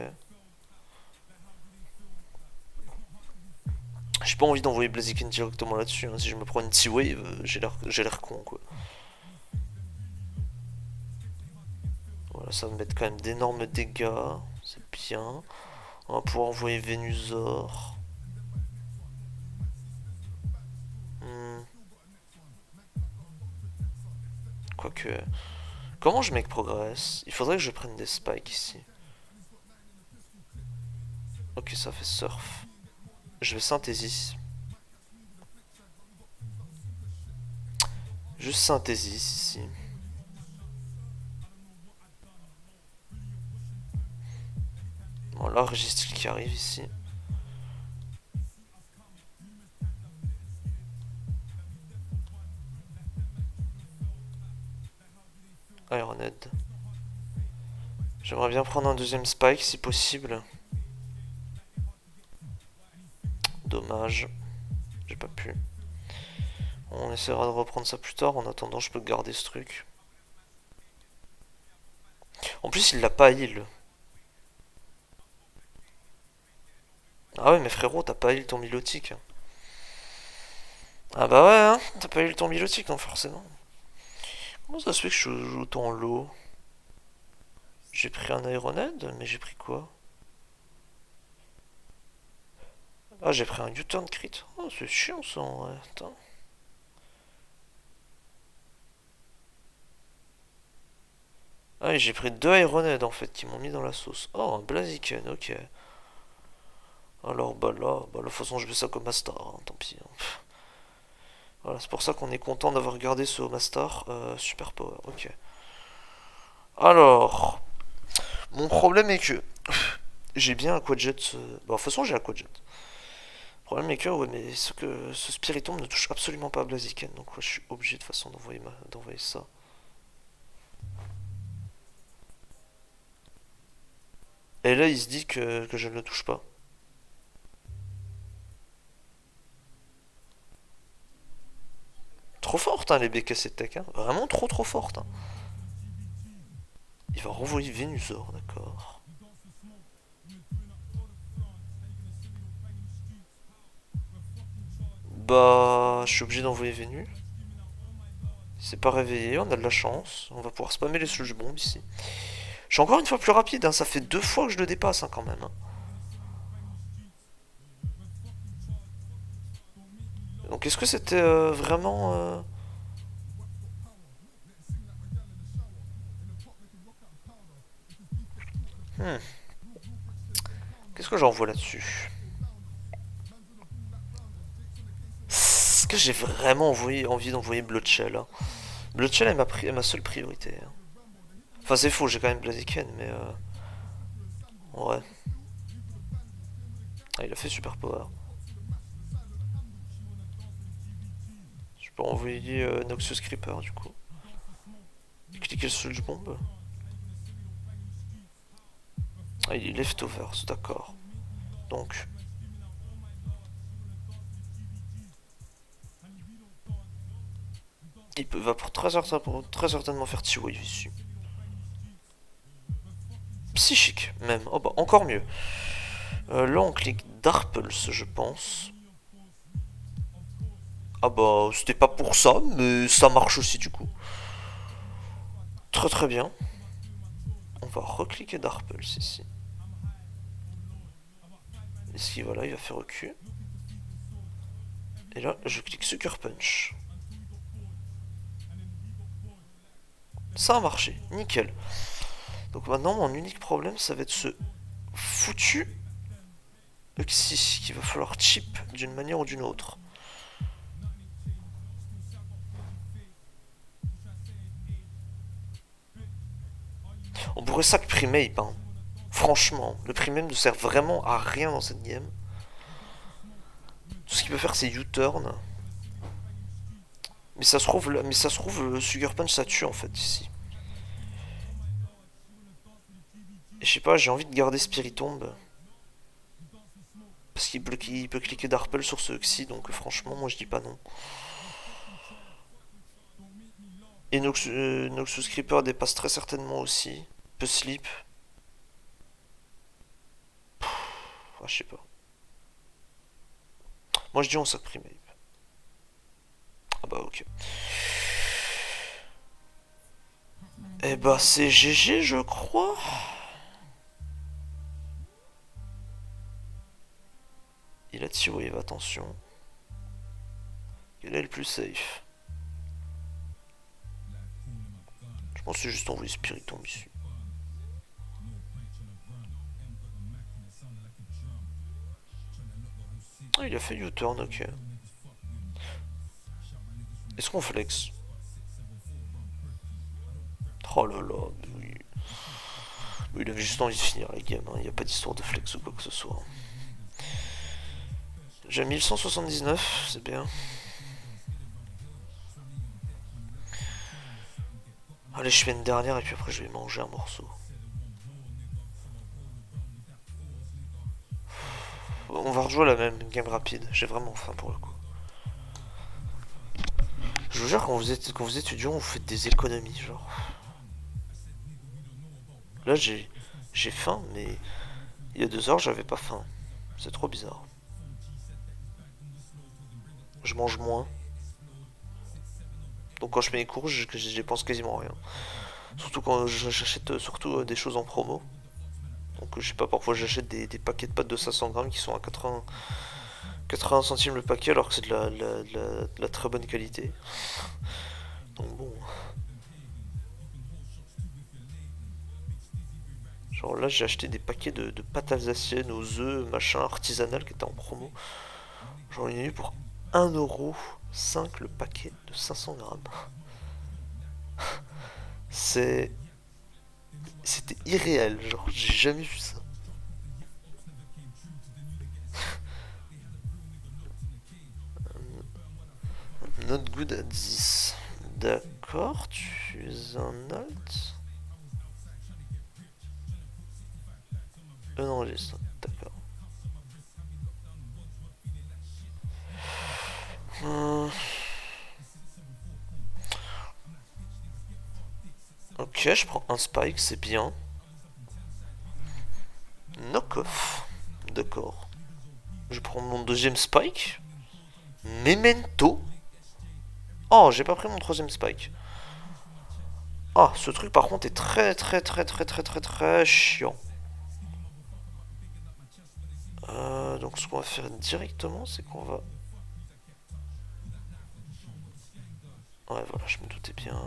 J'ai pas envie d'envoyer Blaziken directement là-dessus. Hein. Si je me prends une T-Wave, j'ai l'air con quoi. Voilà, ça va me mettre quand même d'énormes dégâts. C'est bien. On va pouvoir envoyer Venusaur. quoique... Comment je make progress? Il faudrait que je prenne des spikes ici. Ok, ça fait surf. Je vais synthésis. Juste synthésis ici. Bon, là, registre qui arrive ici. Ironhead. J'aimerais bien prendre un deuxième spike si possible. Dommage. J'ai pas pu. On essaiera de reprendre ça plus tard. En attendant, je peux garder ce truc. En plus, il l'a pas heal. Ah ouais, mais frérot, t'as pas heal ton milotique. Ah bah ouais, hein. T'as pas heal ton milotique, non, forcément. Comment ça se fait que je joue autant low? J'ai pris un Ironhead, mais j'ai pris quoi? Ah, j'ai pris un U-turn crit. Oh, c'est chiant ça en vrai. Attends. Ah, et j'ai pris deux Ironhead en fait qui m'ont mis dans la sauce. Oh, un Blaziken, ok. Alors bah là, de toute façon je vais ça comme Mastar, hein, tant pis. Hein. Voilà, c'est pour ça qu'on est content d'avoir gardé ce Mastar. Super Power, ok. Alors, mon problème est que j'ai bien un Quadjet. Bah, de toute façon j'ai un Quadjet. Le problème est que, ouais, mais ce Spiritomb ne touche absolument pas à Blaziken, donc ouais, je suis obligé de toute façon d'envoyer ça. Et là il se dit que je ne le touche pas. Trop forte hein, les BKC de tech, hein. Vraiment trop forte. Hein. Il va renvoyer Venusaur, d'accord. Bah, je suis obligé d'envoyer Vénu. C'est pas réveillé, on a de la chance. On va pouvoir spammer les sludge bombs ici. Je suis encore une fois plus rapide, hein. Ça fait 2 fois que je le dépasse hein, quand même. Hein. Donc est-ce que c'était vraiment... Hmm. Qu'est-ce que j'envoie là-dessus? Est-ce que j'ai vraiment envie d'envoyer Bloodshell hein. Bloodshell est ma seule priorité. Hein. Enfin c'est faux, j'ai quand même Blaziken, mais... Ouais. Ah, il a fait super power. Je peux envoyer Noxus Creeper du coup. Et cliquer sur le bombe. Ah, il est leftovers, d'accord. Donc, va pour très certainement faire T-Wave ici. Psychique, même. Oh bah, encore mieux. Là, on clique Darpulse, je pense. Ah bah, c'était pas pour ça, mais ça marche aussi du coup. Très bien. On va recliquer Darpulse ici. Ici, voilà, il va faire recul. Et là, je clique Sucker Punch. Ça a marché, nickel. Donc maintenant, mon unique problème, ça va être ce foutu Uxie qu'il va falloir chip d'une manière ou d'une autre. On pourrait sac Primeape, hein. Franchement, le Primeape ne sert vraiment à rien dans cette game. Tout ce qu'il peut faire, c'est U-turn. Mais ça se trouve, le Sugar Punch ça tue en fait ici. Et je sais pas, j'ai envie de garder Spiritomb. Parce qu'il peut cliquer Darpel sur ce Xy, donc franchement, moi je dis pas non. Et Noxus Creeper dépasse très certainement aussi. Peut slip. Ah, je sais pas. Moi je dis on sac Primeape. Ah bah ok. Eh bah c'est GG je crois. Il a T-Wave, attention. Quel est le plus safe? Non, c'est juste envoyé Spiritomb ici. Ah, il a fait U-turn, ok. Est-ce qu'on flex? Oh là là, mais oui. Il avait juste envie de finir la game, il n'y a pas d'histoire de flex ou quoi que ce soit. J'ai 1179, c'est bien. Allez, je fais une dernière et puis après je vais manger un morceau. On va rejouer la même game rapide, j'ai vraiment faim pour le coup. Je vous jure, quand vous êtes étudiant, vous faites des économies, genre. Là, j'ai faim, mais il y a 2 heures, j'avais pas faim. C'est trop bizarre. Je mange moins. Donc quand je fais mes courses, je dépense quasiment rien. Surtout quand j'achète surtout des choses en promo. Donc je sais pas, parfois j'achète des paquets de pâtes de 500 grammes qui sont à 80 centimes le paquet alors que c'est de la très bonne qualité. Donc bon. Genre là j'ai acheté des paquets de pâtes alsaciennes aux œufs, machin, artisanales qui étaient en promo. J'en ai eu pour 1,5€ le paquet de 500 grammes. C'est... C'était irréel, genre j'ai jamais vu ça. Not good at this. D'accord, tu es un alt. Enregistre, d'accord. Hum, Ok, je prends un spike, c'est bien. Knock-off. D'accord. Je prends mon deuxième spike. Memento. Oh, j'ai pas pris mon troisième spike. Ah, ce truc par contre est très très très très très très très chiant. Donc ce qu'on va faire directement, c'est qu'on va... Ouais, voilà, je me doutais bien.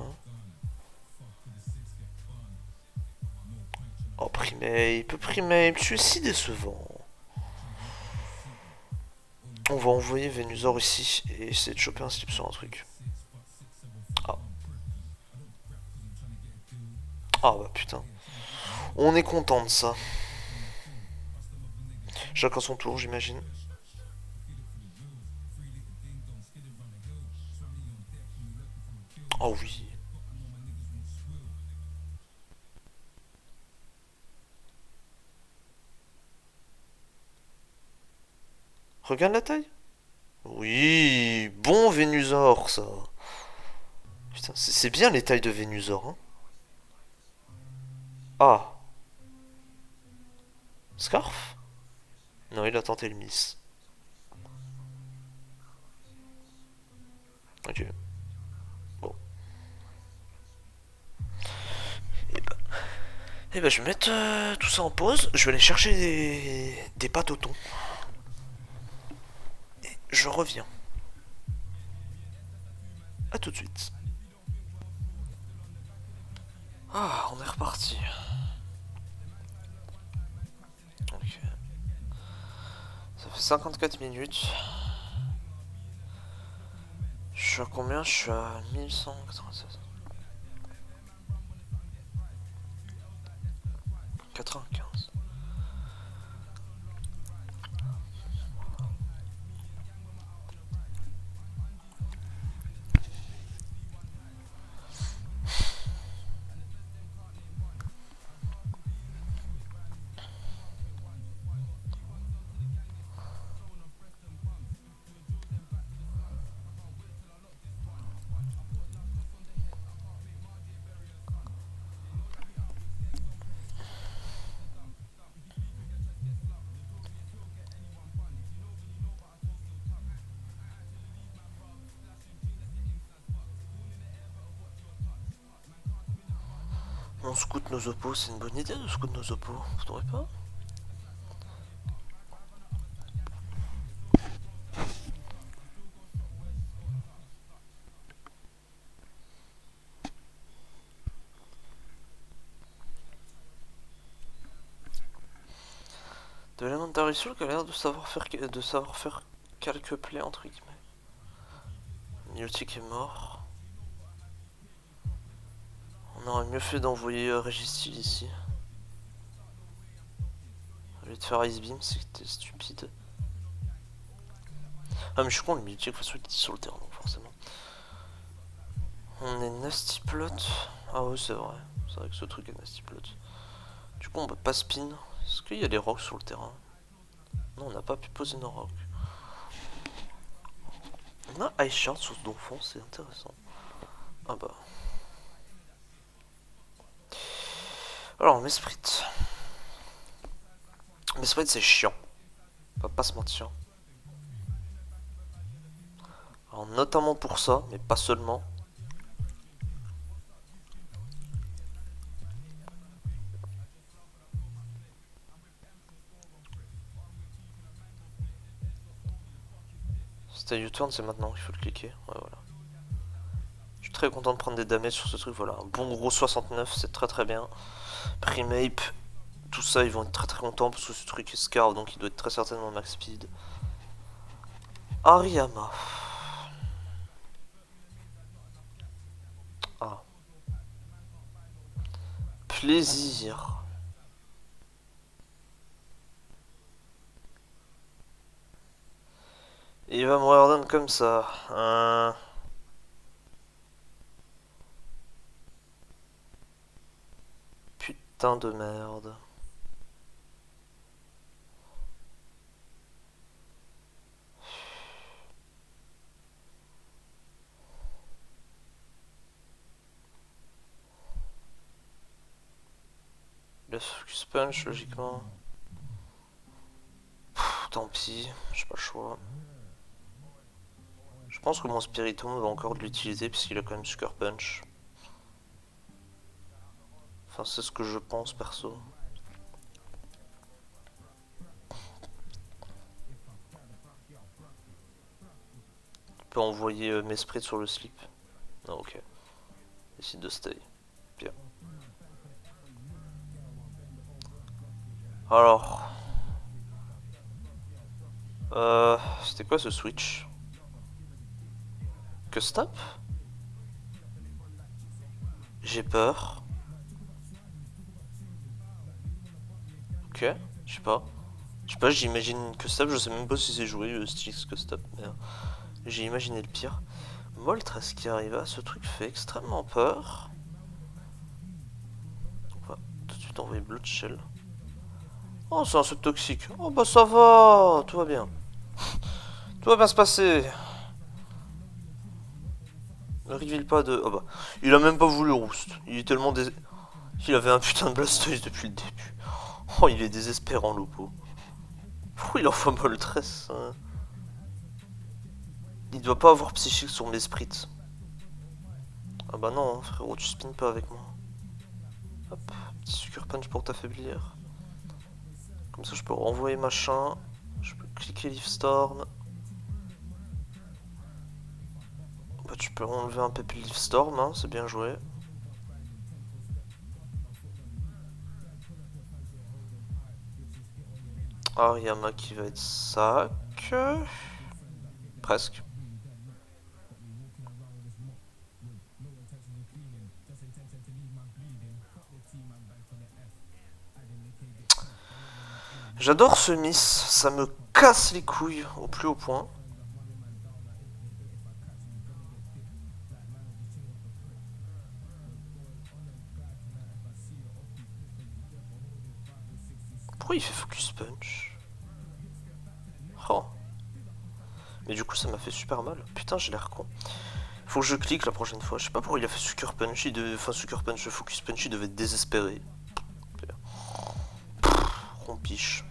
Oh, Primeape, tu es si décevant. On va envoyer Venusaur ici et essayer de choper un slip sur un truc. Ah. Ah bah putain. On est content de ça. Chacun son tour, j'imagine. Oh oui. Regarde la taille. Oui, bon Venusaur ça. Putain, c'est bien les tailles de Venusaur. Hein. Ah, Scarf. Non, il a tenté le miss. Ok. Bon. Et bah je vais mettre tout ça en pause. Je vais aller chercher des pâtes au thon. Et je reviens. A tout de suite. Ah, on est reparti. Ok. Ça fait 54 minutes. Je suis à combien? Je suis à 1196. 95. On scoute nos oppos, c'est une bonne idée de scout nos oppos, vous trouvez pas? Rissul qui a l'air de savoir faire quelques plays entre guillemets. Niotic est mort. On aurait mieux fait d'envoyer Registil ici. Au lieu de faire Ice Beam, c'était stupide. Ah mais je suis con, le Niotic de toute façon il est sur le terrain donc forcément. On est Nasty Plot. Ah oui c'est vrai. C'est vrai que ce truc est Nasty Plot. Du coup on peut pas spin. Est-ce qu'il y a des rocks sur le terrain? Non, on n'a pas pu poser nos rocks. On a Ice Shard sur ce donfond, c'est intéressant. Ah bah. Alors, Mesprit. Mesprit, c'est chiant. On va pas se mentir. Alors, notamment pour ça, mais pas seulement. C'était U-turn, c'est maintenant qu'il faut le cliquer. Ouais, voilà. Je suis très content de prendre des damages sur ce truc. Voilà, un bon gros 69, c'est très très bien. Primape, tout ça, ils vont être très très contents parce que ce truc est Scar, donc il doit être très certainement max speed. Hariyama. Ah. Plaisir. Et il va me reordonner comme ça. Putain de merde. Le focus punch, logiquement. Pff, tant pis, j'ai pas le choix. Je pense que mon Spiritomb va encore l'utiliser puisqu'il a quand même Sucker Punch. Enfin, c'est ce que je pense perso. Tu peux envoyer Mesprit sur le slip. Ah, ok. Décide de stay. Bien. Alors. C'était quoi ce switch? Que stop? J'ai peur. Ok, je sais pas. Je sais pas, j'imagine que stop, je sais même pas si c'est joué Stylix que stop, mais j'ai imaginé le pire. Moltres qui arriva, ce truc fait extrêmement peur. On va tout de suite envoyer Bloodshell. Oh, c'est un saut toxique. Oh bah ça va, tout va bien. Tout va bien se passer. Ne reveal pas de... Oh bah, il a même pas voulu roost. Il est tellement Il avait un putain de Blastoise depuis le début. Oh, il est désespérant, Lopo. Pourquoi il envoie Moltres hein? Il doit pas avoir psychique sur mes sprites. Ah bah non, hein, frérot, tu spins pas avec moi. Hop, petit Sucker Punch pour t'affaiblir. Comme ça, je peux renvoyer machin. Je peux cliquer Leaf Storm. Bah, tu peux enlever un Pepe Leaf Storm, hein, c'est bien joué. Hariyama qui va être sac. Presque. J'adore ce miss, ça me casse les couilles au plus haut point. Pourquoi il fait focus punch? Oh. Mais du coup ça m'a fait super mal. Putain j'ai l'air con. Faut que je clique la prochaine fois. Je sais pas pourquoi il a fait Sucker Punch. Enfin Sucker Punch, Focus Punch, il devait être désespéré. Rompiche.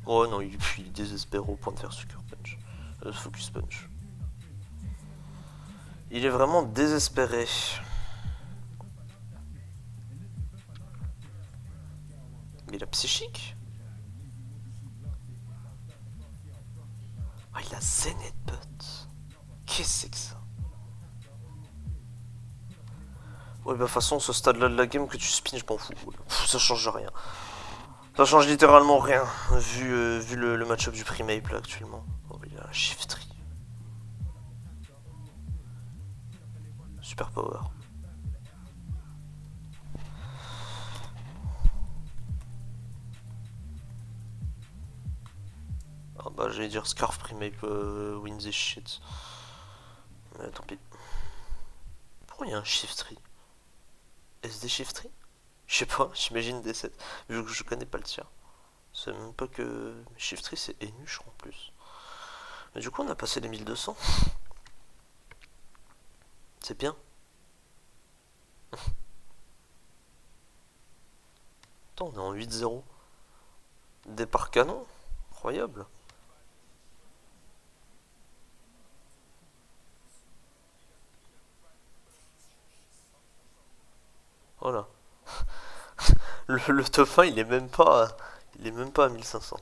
Oh non, il est désespéré au point de faire Sucker Punch. Focus Punch. Il est vraiment désespéré. Mais il a psychique. Ah, il a Zenith Butt. Qu'est-ce que c'est que ça? Ouais, bah, de toute façon, ce stade-là de la game, que tu spins, je m'en fous. Ça change rien. Ça change littéralement rien, vu le match-up du Primeape là actuellement. Oh, il a un Shiftry. Super power. Ah bah j'allais dire Scarf Primeape win this shit. Mais tant pis. Pourquoi il y a un Shiftry? SD Shiftry? Je sais pas, j'imagine D7. Vu que je connais pas le tir. C'est même pas que. Shiftry c'est Enu, je crois en plus. Mais du coup on a passé les 1200. C'est bien. Attends, on est en 8-0. Départ canon. Incroyable. Voilà. Le top 1 il est même pas à 1500.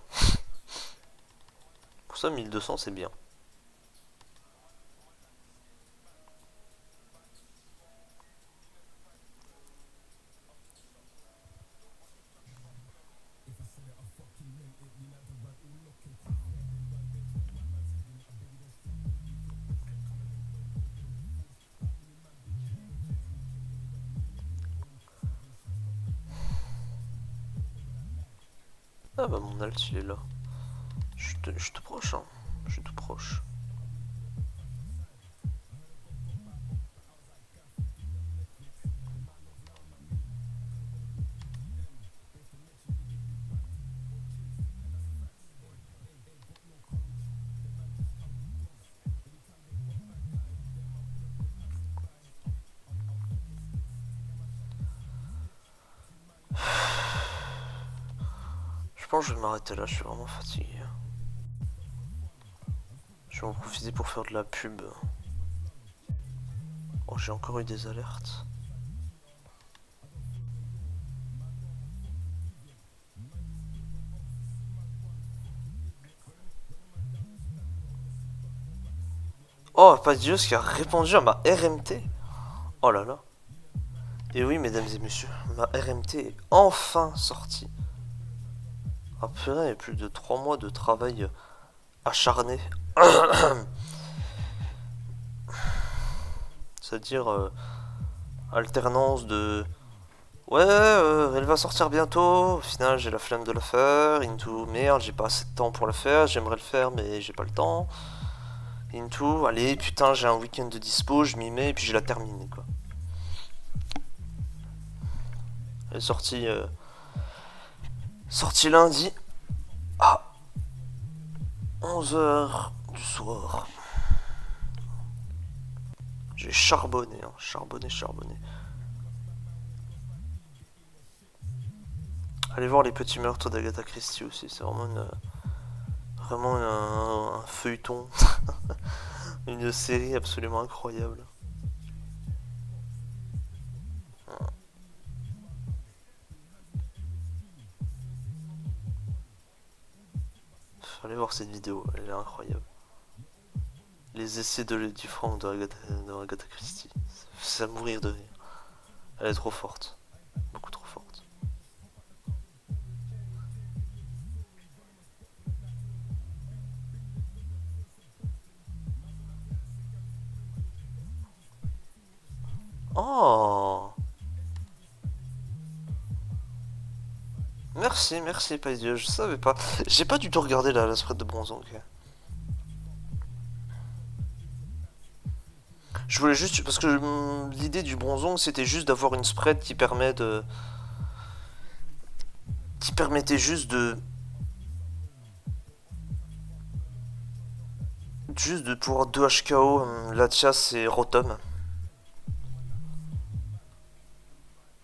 Pour ça 1200 c'est bien. Ah bah mon alt il est là. Je suis tout proche, hein. Je suis tout proche. Je pense que je vais m'arrêter là, je suis vraiment fatigué. Je vais en profiter pour faire de la pub. Oh, j'ai encore eu des alertes. Oh, Padios qui a répondu à ma RMT. Oh là là. Et oui, mesdames et messieurs, ma RMT est enfin sortie. Après plus de 3 mois de travail acharné. C'est-à-dire alternance de ouais, elle va sortir bientôt. Au final, j'ai la flemme de la faire. Into, merde, j'ai pas assez de temps pour la faire. J'aimerais le faire, mais j'ai pas le temps. Into, allez, putain, j'ai un week-end de dispo, je m'y mets et puis je la termine, quoi. Elle est sortie lundi à 11h du soir. J'ai charbonné, hein, charbonné. Allez voir les petits meurtres d'Agatha Christie aussi, c'est vraiment un feuilleton, une série absolument incroyable. Allez voir cette vidéo, elle est incroyable. Les essais de Lady Frank de Agatha Christie, c'est à mourir de rire. Elle est trop forte, beaucoup trop forte. Oh, merci Paidieu, je savais pas. J'ai pas du tout regardé la spread de Bronzong. Je voulais juste, parce que l'idée du Bronzong c'était juste d'avoir une spread qui permettait juste de pouvoir 2 HKO Latias et Rotom.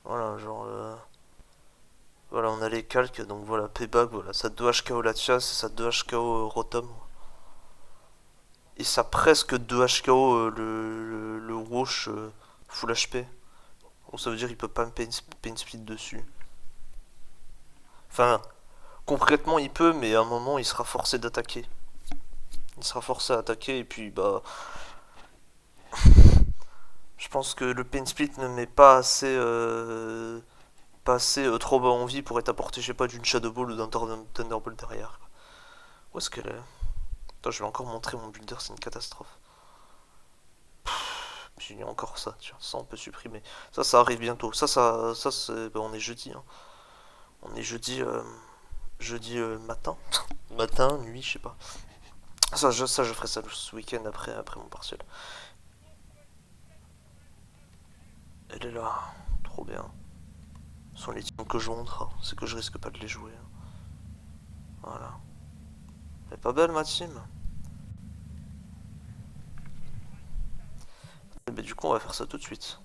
Voilà, genre voilà, on a les calques, donc voilà, Payback, voilà, ça 2 HKO Latias et ça 2 HKO Rotom. Et ça presque 2 HKO le Wash full HP. Donc ça veut dire qu'il peut pas me pain split dessus. Enfin, concrètement il peut, mais à un moment il sera forcé d'attaquer. Il sera forcé à attaquer et puis bah... Je pense que le pain split ne met pas assez... pas assez trop bas en vie pour être à portée, je sais pas, d'une Shadow Ball ou d'un Thunderbolt derrière. Où est-ce qu'elle est? Attends, je vais encore montrer mon builder, c'est une catastrophe. Puis il y a encore ça, tiens, ça on peut supprimer. Ça arrive bientôt. Ça c'est, ben, on est jeudi. Hein. On est jeudi matin. Matin, nuit, je sais pas. Ça, je ferai ça ce week-end après mon partiel. Elle est là, trop bien. Ce sont les teams que je montre, hein. C'est que je risque pas de les jouer. Hein. Voilà. Elle est pas belle ma team? Eh ben, du coup, on va faire ça tout de suite.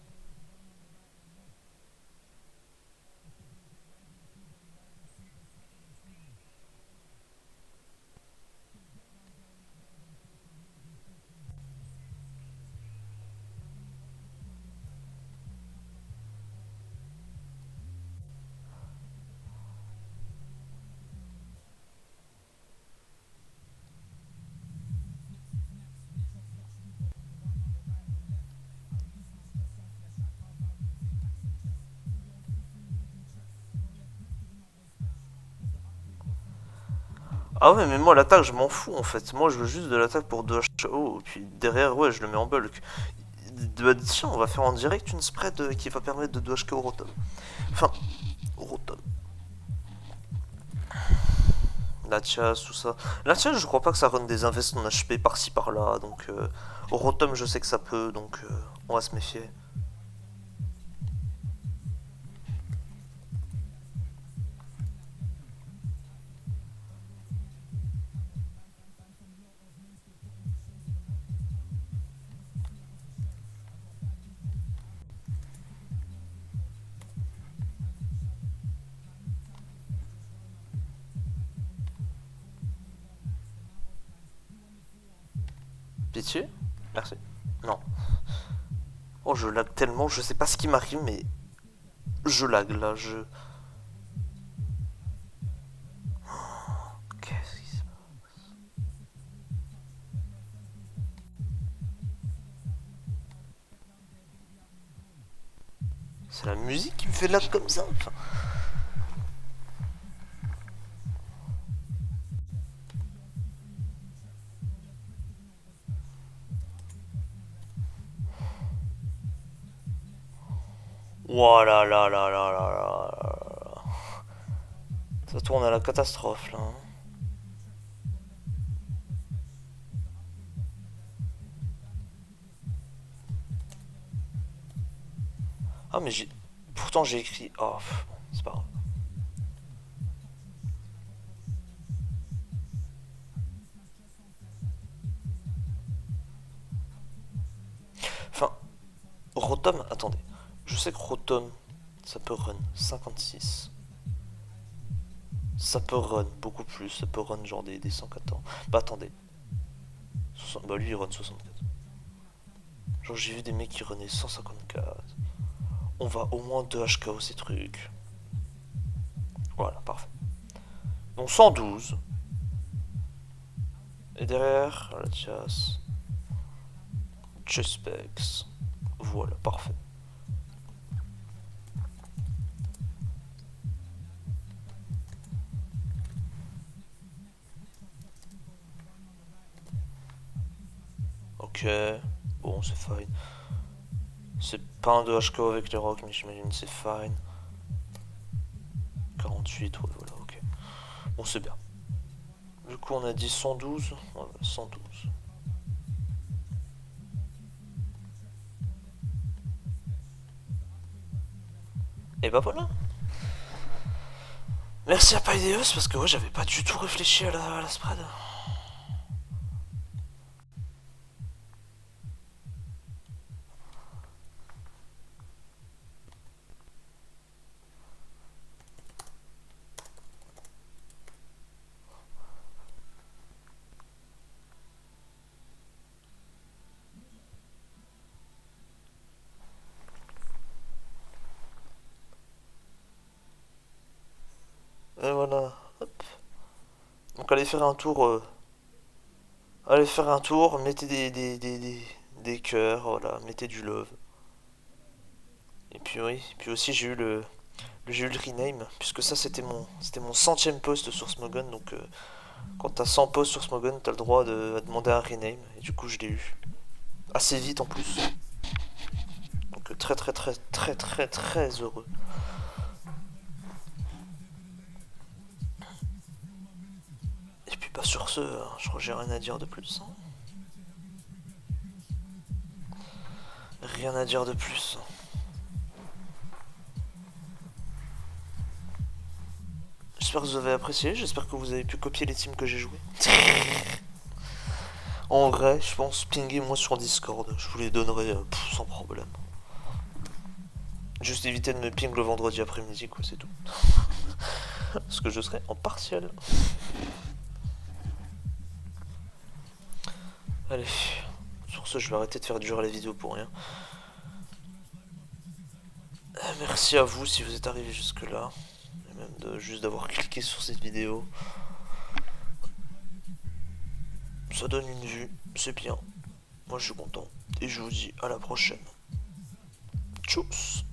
Ah ouais, mais moi l'attaque, je m'en fous en fait. Moi je veux juste de l'attaque pour 2 HO. Puis derrière, ouais, je le mets en bulk. Bah, tiens, on va faire en direct une spread qui va permettre de 2 HK au Rotom. Enfin, au Rotom. La Tias, tout ça. La Tias, je crois pas que ça run des invests en HP par-ci par-là. Donc, au Rotom, je sais que ça peut. Donc, on va se méfier. Pitié? Merci. Non. Oh, je lag tellement, je sais pas ce qui m'arrive, mais je lag là. Qu'est-ce qui se passe? C'est la musique qui me fait lag comme ça. Enfin, oh là là là là là là. Ça tourne à la catastrophe là. Hein. Ah, mais j'ai. Pourtant, j'ai écrit. Oh, bon, c'est pas grave. Enfin, Rotom, attendez. Je sais que Rotom, ça peut run 56. Ça peut run beaucoup plus. Ça peut run genre des 114. Bah attendez. Bah lui il run 64. Genre j'ai vu des mecs qui runnaient 154. On va au moins 2 HKO ces trucs. Voilà, parfait. Donc 112. Et derrière, la chasse. Chespex. Voilà, parfait. Ok. Bon, c'est fine. C'est pas un 2 HKO avec les rocks, mais j'imagine c'est fine. 48, ouais, voilà, ok. Bon, c'est bien. Du coup, on a dit 112. Ouais, 112. Et bah voilà. Merci à Paideus parce que ouais, j'avais pas du tout réfléchi à la spread. Et voilà. Hop. Donc allez faire un tour. Allez faire un tour, mettez des cœurs, voilà, mettez du love. Et puis oui, puis aussi j'ai eu J'ai eu le rename, puisque ça c'était mon centième post sur Smogon, donc quand t'as 100 posts sur Smogon, t'as le droit à demander un rename, et du coup je l'ai eu. Assez vite en plus. Donc très très très très très très heureux. Et puis bah sur ce, je crois que j'ai rien à dire de plus. Hein. Rien à dire de plus. J'espère que vous avez apprécié, j'espère que vous avez pu copier les teams que j'ai joués. En vrai, je pense, pinguez-moi sur Discord, je vous les donnerai sans problème. Juste éviter de me ping le vendredi après-midi, quoi, c'est tout. Parce que je serai en partiel. Allez, sur ce, je vais arrêter de faire durer la vidéo pour rien. Merci à vous si vous êtes arrivé jusque là. Et même juste d'avoir cliqué sur cette vidéo. Ça donne une vue, c'est bien. Moi je suis content. Et je vous dis à la prochaine. Tchuss.